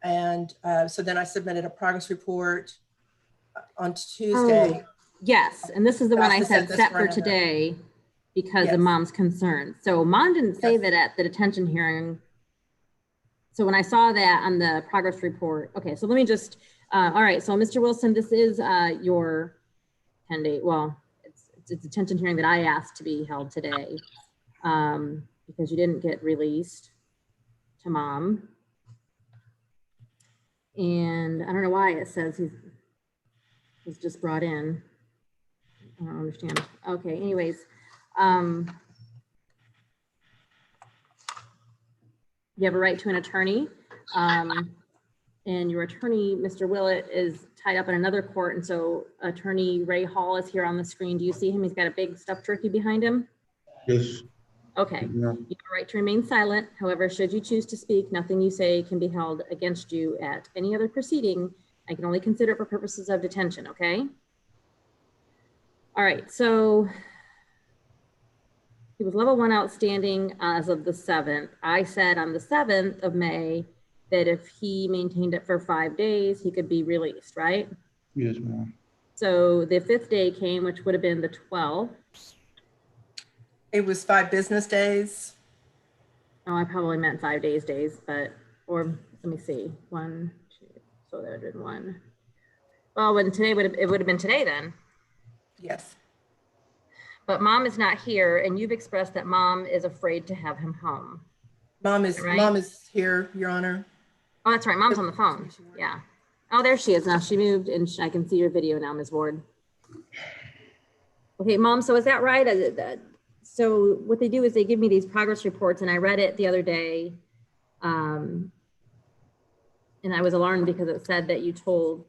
And so then I submitted a progress report on Tuesday. Oh, yes, and this is the one I said set for another. today because Yes. of mom's concerns. So mom didn't say that at the detention hearing. So when I saw that on the progress report, okay, so let me just, all right, so Mr. Wilson, this is your 10-day, well, it's a detention hearing that I asked to be held today because you didn't get released to mom. And I don't know why it says he was just brought in. I don't understand. Okay, anyways. You have a right to an attorney. And your attorney, Mr. Willett, is tied up in another court. And so attorney Ray Hall is here on the screen. Do you see him? He's got a big stuffed turkey behind him. Yes. Okay. You have a right to remain silent. However, should you choose to speak, nothing you say can be held against you at any other proceeding. I can only consider it for purposes of detention, okay? All right, so he was level 1 outstanding as of the 7th. I said on the 7th of May that if he maintained it for 5 days, he could be released, right? Yes, ma'am. So the 5th day came, which would have been the 12th. It was 5 business days. Oh, I probably meant 5 days, but, or let me see, 1, 2, so that would have been 1. Well, when today it would have been today then. Yes. But mom is not here, and you've expressed that mom is afraid to have him home. Mom is right? Mom is here, Your Honor. Oh, that's right. Mom's on the phone. Yeah. Oh, there she is now. She moved, and I can see your video now, Ms. Ward. Okay, Mom. So is that right? So what they do is they give me these progress reports, and I read it the other day, and I was alarmed because it said that you told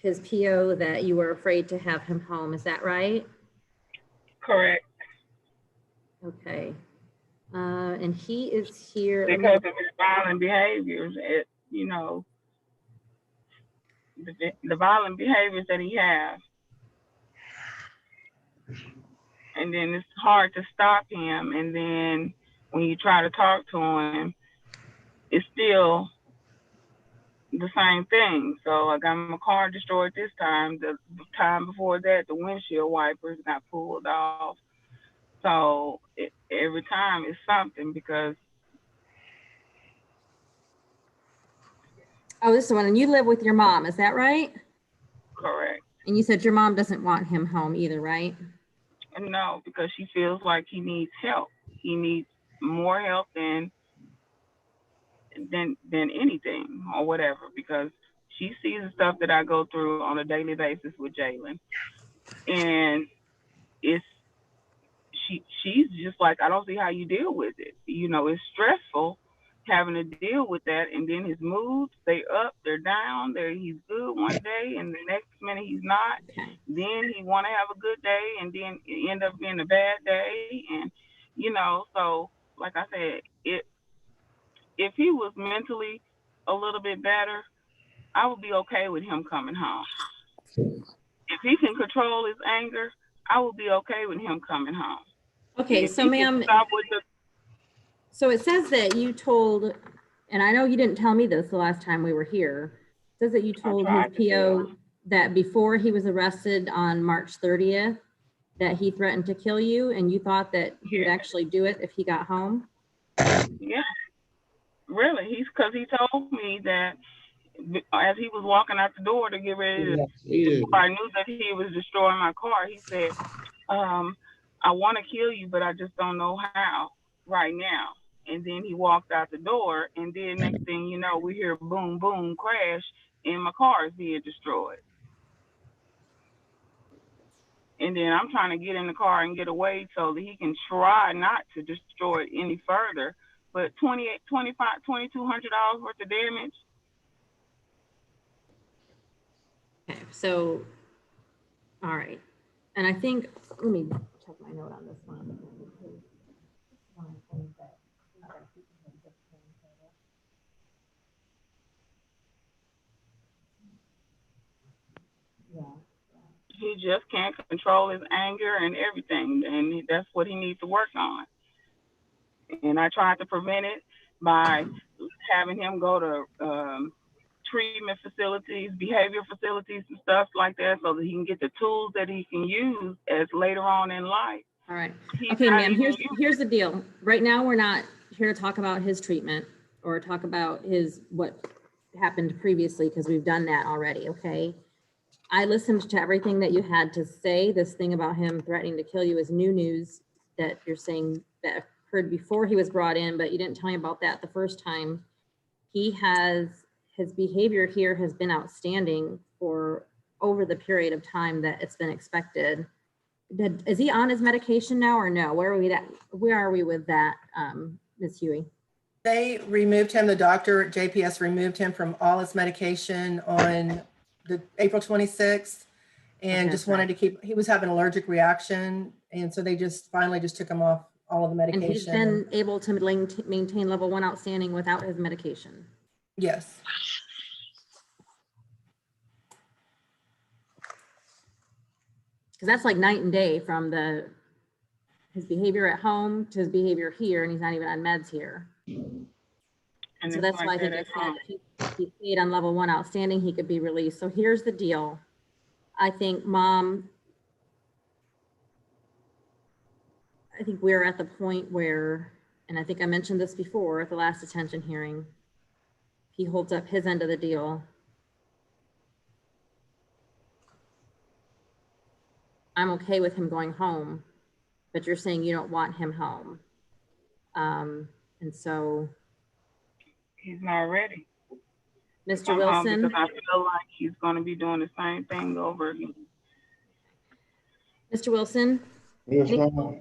his PO that you were afraid to have him home. Is that right? Correct. Okay. And he is here. Because of his violent behaviors, you know, the violent behaviors that he has. And then it's hard to stop him. And then when you try to talk to him, it's still the same thing. So I got my car destroyed this time. The time before that, the windshield wipers got pulled off. So every time it's something because. Oh, this is the one. And you live with your mom, is that right? Correct. And you said your mom doesn't want him home either, right? No, because she feels like he needs help. He needs more help than anything or whatever, because she sees the stuff that I go through on a daily basis with Jalen. And she's just like, I don't see how you deal with it. You know, it's stressful having to deal with that. And then his moods, they up, they're down, he's good one day and the next minute he's not. Then he want to have a good day and then it end up being a bad day. And, you know, so like I said, if he was mentally a little bit better, I would be okay with him coming home. If he can control his anger, I would be okay with him coming home. Okay, so ma'am, so it says that you told, and I know you didn't tell me this the last time we were here, it says that you told his PO that before he was arrested on March 30th, that he threatened to kill you, and you thought that he would actually do it if he got home? Yeah, really. Because he told me that as he was walking out the door to get ready to, I knew that he was destroying my car. He said, I want to kill you, but I just don't know how right now. And then he walked out the door, and then next thing you know, we hear boom, boom, crash, and my car is being destroyed. And then I'm trying to get in the car and get away so that he can try not to destroy it any further. But $2,200 worth of damage. Okay, so, all right. And I think, let me check my note on this one. He just can't control his anger and everything, and that's what he needs to work on. And I tried to prevent it by having him go to treatment facilities, behavior facilities and stuff like that, so that he can get the tools that he can use as later on in life. All right. Okay, ma'am, here's the deal. Right now, we're not here to talk about his treatment or talk about what happened previously, because we've done that already, okay? I listened to everything that you had to say. This thing about him threatening to kill you is new news that you're saying that occurred before he was brought in, but you didn't tell me about that the first time. His behavior here has been outstanding for over the period of time that it's been expected. Is he on his medication now or no? Where are we with that, Ms. Huey? They removed him, the doctor at JPS removed him from all his medication on the April 26th and just wanted to keep, he was having an allergic reaction. And so they just finally just took him off all of the medication. And he's been able to maintain level 1 outstanding without his medication. Yes. Because that's like night and day from his behavior at home to his behavior here, and he's not even on meds here. And so that's why I think I said if he stayed on level 1 outstanding, he could be released. So here's the deal. I think we're at the point where, and I think I mentioned this before at the last detention hearing, he holds up his end of the deal. I'm okay with him going home, but you're saying you don't want him home. And so. He's not ready. Mr. Wilson. Because I feel like he's going to be doing the same thing over again. Mr. Wilson. Yes, ma'am.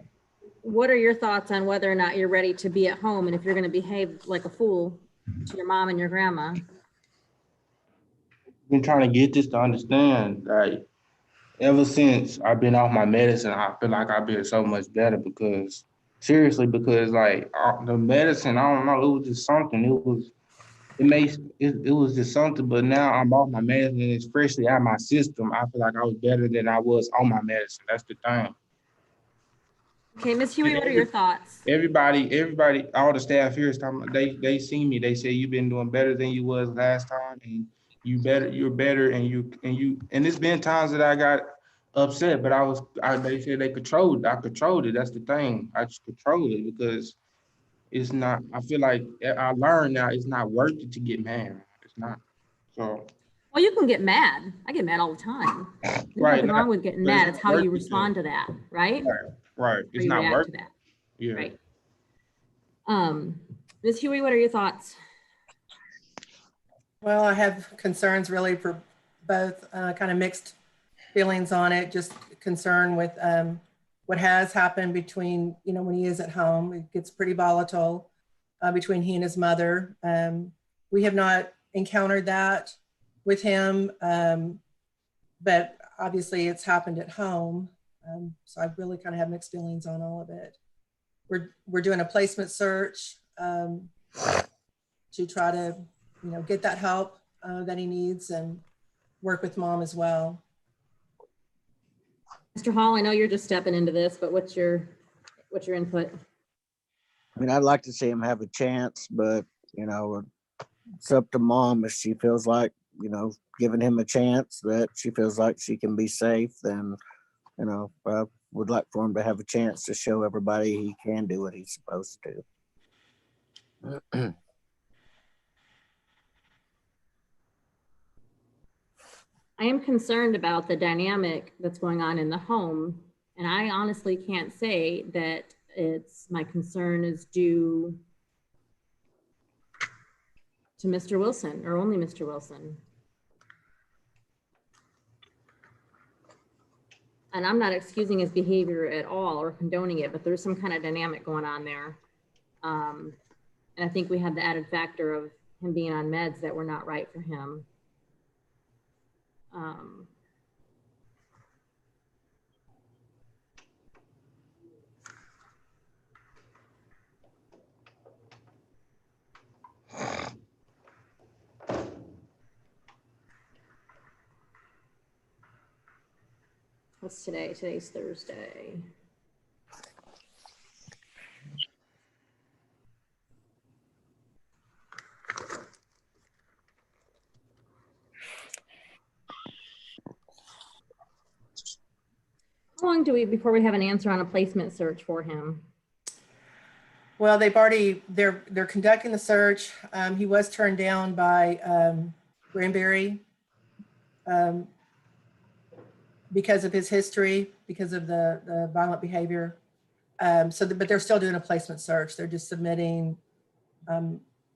What are your thoughts on whether or not you're ready to be at home and if you're going to behave like a fool to your mom and your grandma? been trying to get this to understand, like, ever since I've been off my medicine, I feel like I've been so much better because, seriously, because like the medicine, I don't know, it was just something. It was just something, but now I'm off my medicine and it's freshly out of my system. I feel like I was better than I was on my medicine. That's the thing. Okay, Ms. Huey, what are your thoughts? Everybody, all the staff here is talking. They see me. They say you've been doing better than you was last time, and you're better, and it's been times that I got upset, but they said I controlled it. That's the thing. I just controlled it because it's not. I feel like I learned now it's not worth it to get mad. It's not. So. Well, you can get mad. I get mad all the time. There's nothing wrong with getting mad. It's how you respond to that, right? Right. It's not not worth to that. Yeah. Right. Ms. Huey, what are your thoughts? Well, I have concerns really for both, kind of mixed feelings on it, just concern with what has happened between, when he is at home. It gets pretty volatile between he and his mother. We have not encountered that with him, but obviously it's happened at home. So I really kind of have mixed feelings on all of it. We're doing a placement search to try to, get that help that he needs and work with mom as well. Mr. Hall, I know you're just stepping into this, but what's your input? I mean, I'd like to see him have a chance, but it's up to mom if she feels like, giving him a chance that she feels like she can be safe, then, I would like for him to have a chance to show everybody he can do what he's supposed to. I am concerned about the dynamic that's going on in the home, and I honestly can't say that my concern is due to Mr. Wilson or only Mr. Wilson. And I'm not excusing his behavior at all or condoning it, but there's some kind of dynamic going on there. And I think we have the added factor of him being on meds that were not right for him. What's today? Today's Thursday. How long do we before we have an answer on a placement search for him? Well, they're conducting the search. He was turned down by Granbury because of his history, because of the violent behavior. But they're still doing a placement search. They're just submitting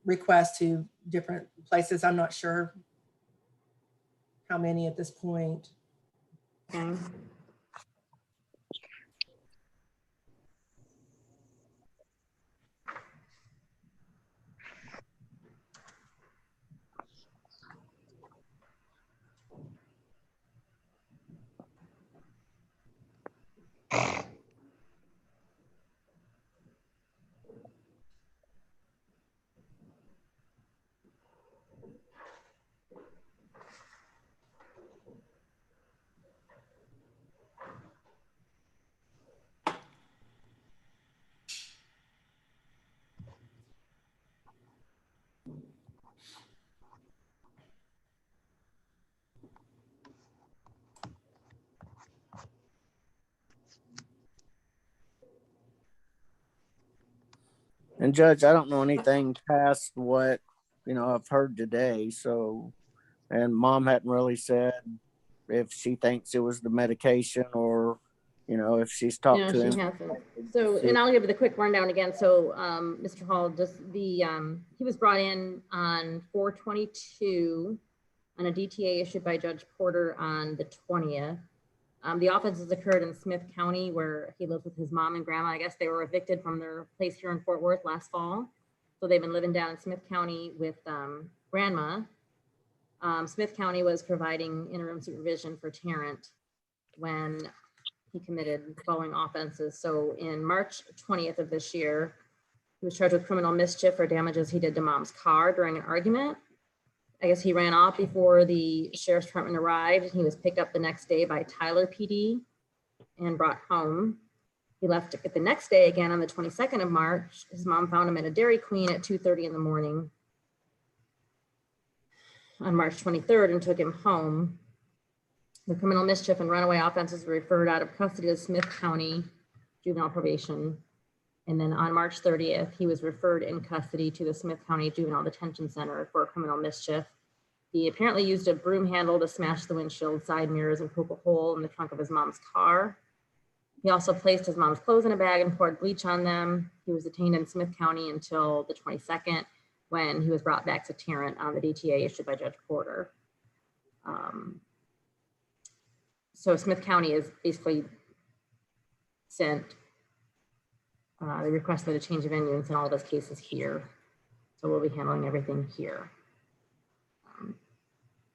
requests to different places. I'm not sure how many at this point. Okay. And Judge, I don't know anything past what, I've heard today. So, and mom hadn't really said if she thinks it was the medication or, if she's talked to him. No, she hasn't. So, and I'll give you the quick rundown again. So, Mr. Hall, just he was brought in on 4/22 on a DTA issued by Judge Porter on the 20th. The offenses occurred in Smith County where he lives with his mom and grandma. I guess they were evicted from their place here in Fort Worth last fall. So they've been living down in Smith County with grandma. Smith County was providing interim supervision for Tarrant when he committed the following offenses. So in March 20th of this year, he was charged with criminal mischief for damages he did to mom's car during an argument. I guess he ran off before the sheriff's department arrived. He was picked up the next day by Tyler PD and brought home. He left the next day again on the 22nd of March. His mom found him at a Dairy Queen at 2:30 in the morning on March 23rd and took him home. The criminal mischief and runaway offenses were referred out of custody to Smith County Juvenile Probation. And then on March 30th, he was referred in custody to the Smith County Juvenile Detention Center for criminal mischief. He apparently used a broom handle to smash the windshield, side mirrors, and poke a hole in the trunk of his mom's car. He also placed his mom's clothes in a bag and poured bleach on them. He was detained in Smith County until the 22nd, when he was brought back to Tarrant on the DTA issued by Judge Porter. So Smith County is basically sent the request for the change of venue and sent all of his cases here. So we'll be handling everything here.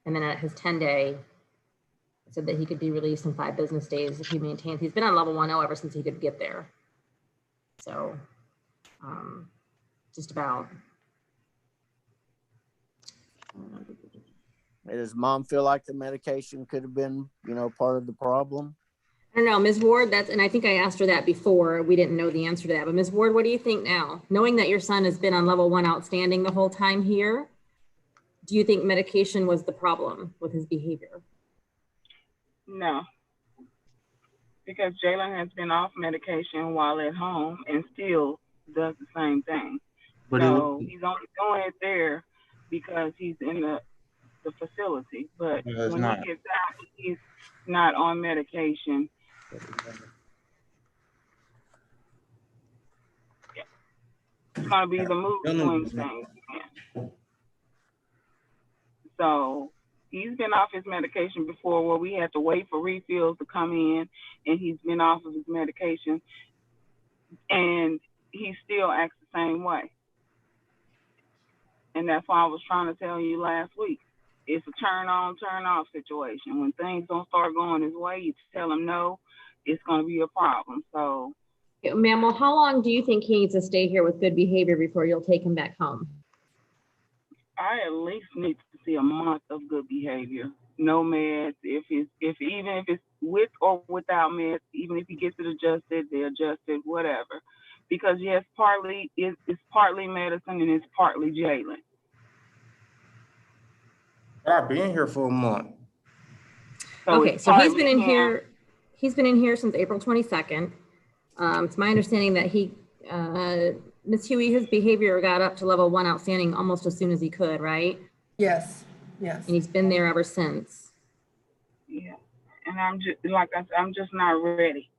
And then at his 10-day, said that he could be released in 5 business days if he maintains. He's been on level 1.0 ever since he could get there. So just about. Does mom feel like the medication could have been, part of the problem? I don't know, Ms. Ward, and I think I asked her that before. We didn't know the answer to that, but Ms. Ward, what do you think now? Knowing that your son has been on level 1 outstanding the whole time here, do you think medication was the problem with his behavior? No, because Jalen has been off medication while at home and still does the same thing. But so he's only doing it there because he's in the facility. But when he gets out, he's not on medication. Yeah. It's going to be the mood swing thing. So he's been off his medication before where we had to wait for refills to come in, and he's been off of his medication and he still acts the same way. And that's why I was trying to tell you last week. It's a turn on, turn off situation. When things don't start going his way, you tell him no, it's going to be a problem. So, ma'am, well, how long do you think he needs to stay here with good behavior before you'll take him back home? I at least need to see a month of good behavior. No meds. Even if it's with or without meds, even if he gets it adjusted, they adjust it, whatever. Because yes, it's partly medicine and it's partly Jalen. I've been here for a month. So okay, so he's been in here. He's been in here since April 22nd. It's my understanding that Ms. Huey, his behavior got up to level 1 outstanding almost as soon as he could, right? Yes, yes. And he's been there ever since. Yeah, and I'm just like I said, I'm just not ready.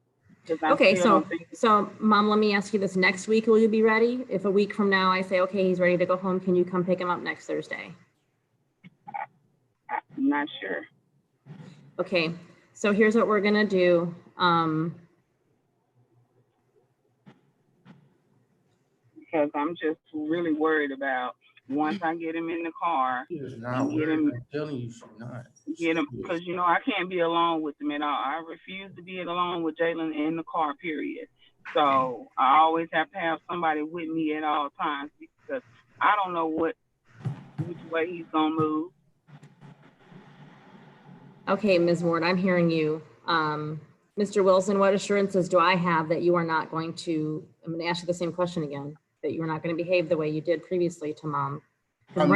Okay, so Mom, let me ask you this: next week, will you be ready? If a week from now I say, okay, he's ready to go home, can you come pick him up next Thursday? I'm not sure. Okay, so here's what we're gonna do. Because I'm just really worried about once I get him in the car, I'm telling you, she's not. Get him, because I can't be alone with him at all. I refuse to be alone with Jalen in the car, period. So I always have to have somebody with me at all times because I don't know which way he's gonna move. Okay, Ms. Ward, I'm hearing you. Mr. Wilson, what assurances do I have that you are not going to, I'm going to ask you the same question again, that you are not going to behave the way you did previously to Mom? I'm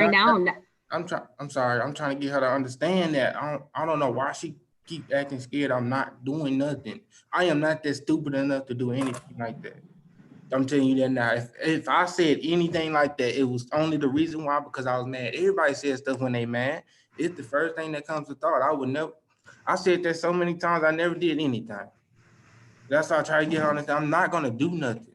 sorry. I'm trying to get her to understand that. I don't know why she keep acting scared. I'm not doing nothing. I am not that stupid enough to do anything like that. I'm telling you that now. If I said anything like that, it was only the reason why, because I was mad. Everybody says stuff when they mad. It's the first thing that comes to thought. I said that so many times, I never did anything. That's why I try to get her to understand. I'm not going to do nothing.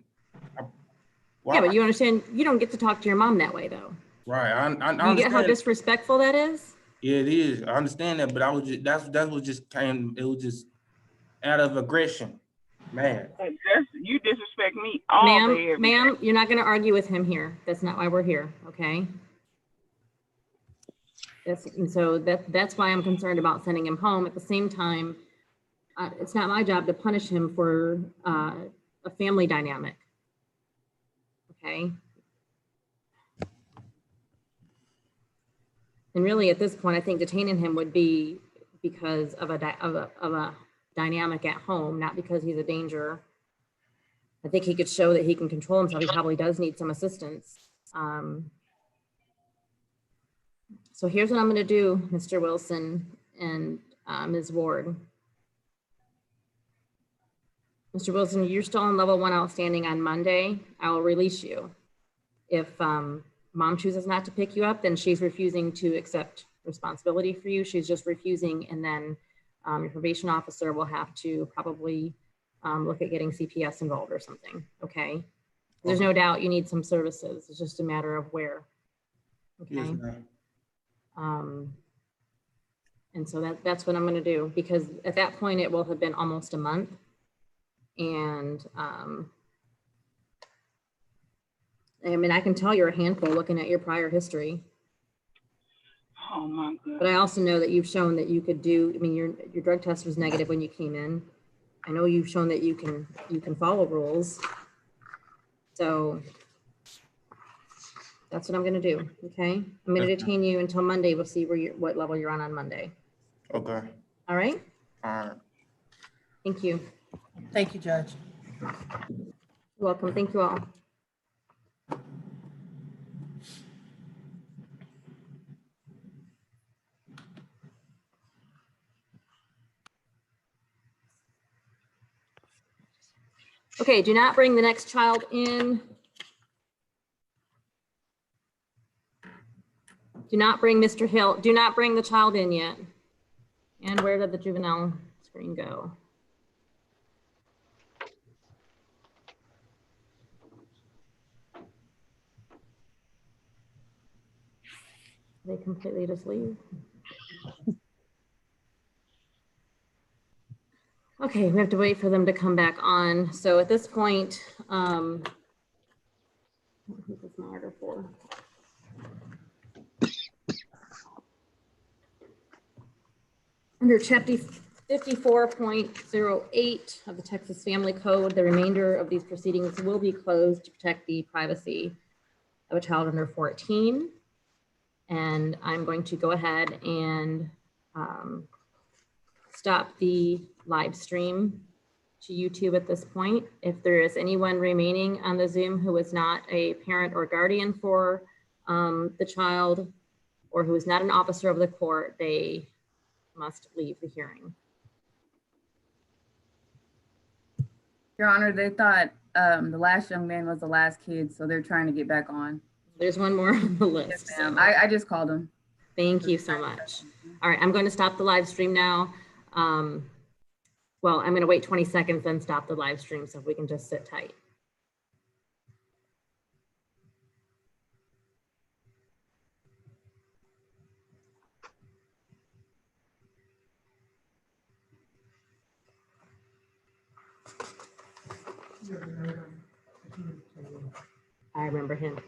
Yeah, but you understand, you don't get to talk to your mom that way, though. Right. I understand. You get how disrespectful that is? Yeah, it is. I understand that, but I was just, that was just it was just out of aggression. Man. You disrespect me all day, every Ma'am, day. you're not going to argue with him here. That's not why we're here, okay? And so that's why I'm concerned about sending him home. At the same time, it's not my job to punish him for a family dynamic. Okay. And really, at this point, I think detaining him would be because of a dynamic at home, not because he's a danger. I think he could show that he can control himself. He probably does need some assistance. So here's what I'm going to do, Mr. Wilson and Ms. Ward. Mr. Wilson, you're still on level 1 outstanding on Monday. I will release you. If mom chooses not to pick you up, then she's refusing to accept responsibility for you. She's just refusing, and then your probation officer will have to probably look at getting CPS involved or something, okay? There's no doubt you need some services. It's just a matter of where, okay? Yes, ma'am. And so that's what I'm gonna do, because at that point it will have been almost a month. And I mean, I can tell you're a handful looking at your prior history. Oh my God. But I also know that you've shown that you could do, I mean, your drug test was negative when you came in. I know you've shown that you can follow rules. So that's what I'm gonna do, okay? I'm gonna detain you until Monday. We'll see what level you're on Monday. Okay. All right? All right. Thank you. Thank you, Judge. You're welcome. Thank you all. Okay, do not bring the next child in. Do not bring Mr. Hill. Do not bring the child in yet. And where did the juvenile screen go? They completely just leave. Okay, we have to wait for them to come back on. So at this point, who's this monitor for? Under chapter 54.08 of the Texas Family Code, the remainder of these proceedings will be closed to protect the privacy of a child under 14. And I'm going to go ahead and stop the live stream to YouTube at this point. If there is anyone remaining on the Zoom who is not a parent or guardian for the child, or who is not an officer of the court, they must leave the hearing. Your Honor, they thought the last young man was the last kid, so they're trying to get back on. There's one more on the list. Yes, ma'am. I just called him. Thank you so much. All right, I'm going to stop the live stream now. Well, I'm going to wait 20 seconds, then stop the live stream, so if we can just sit tight. I remember him.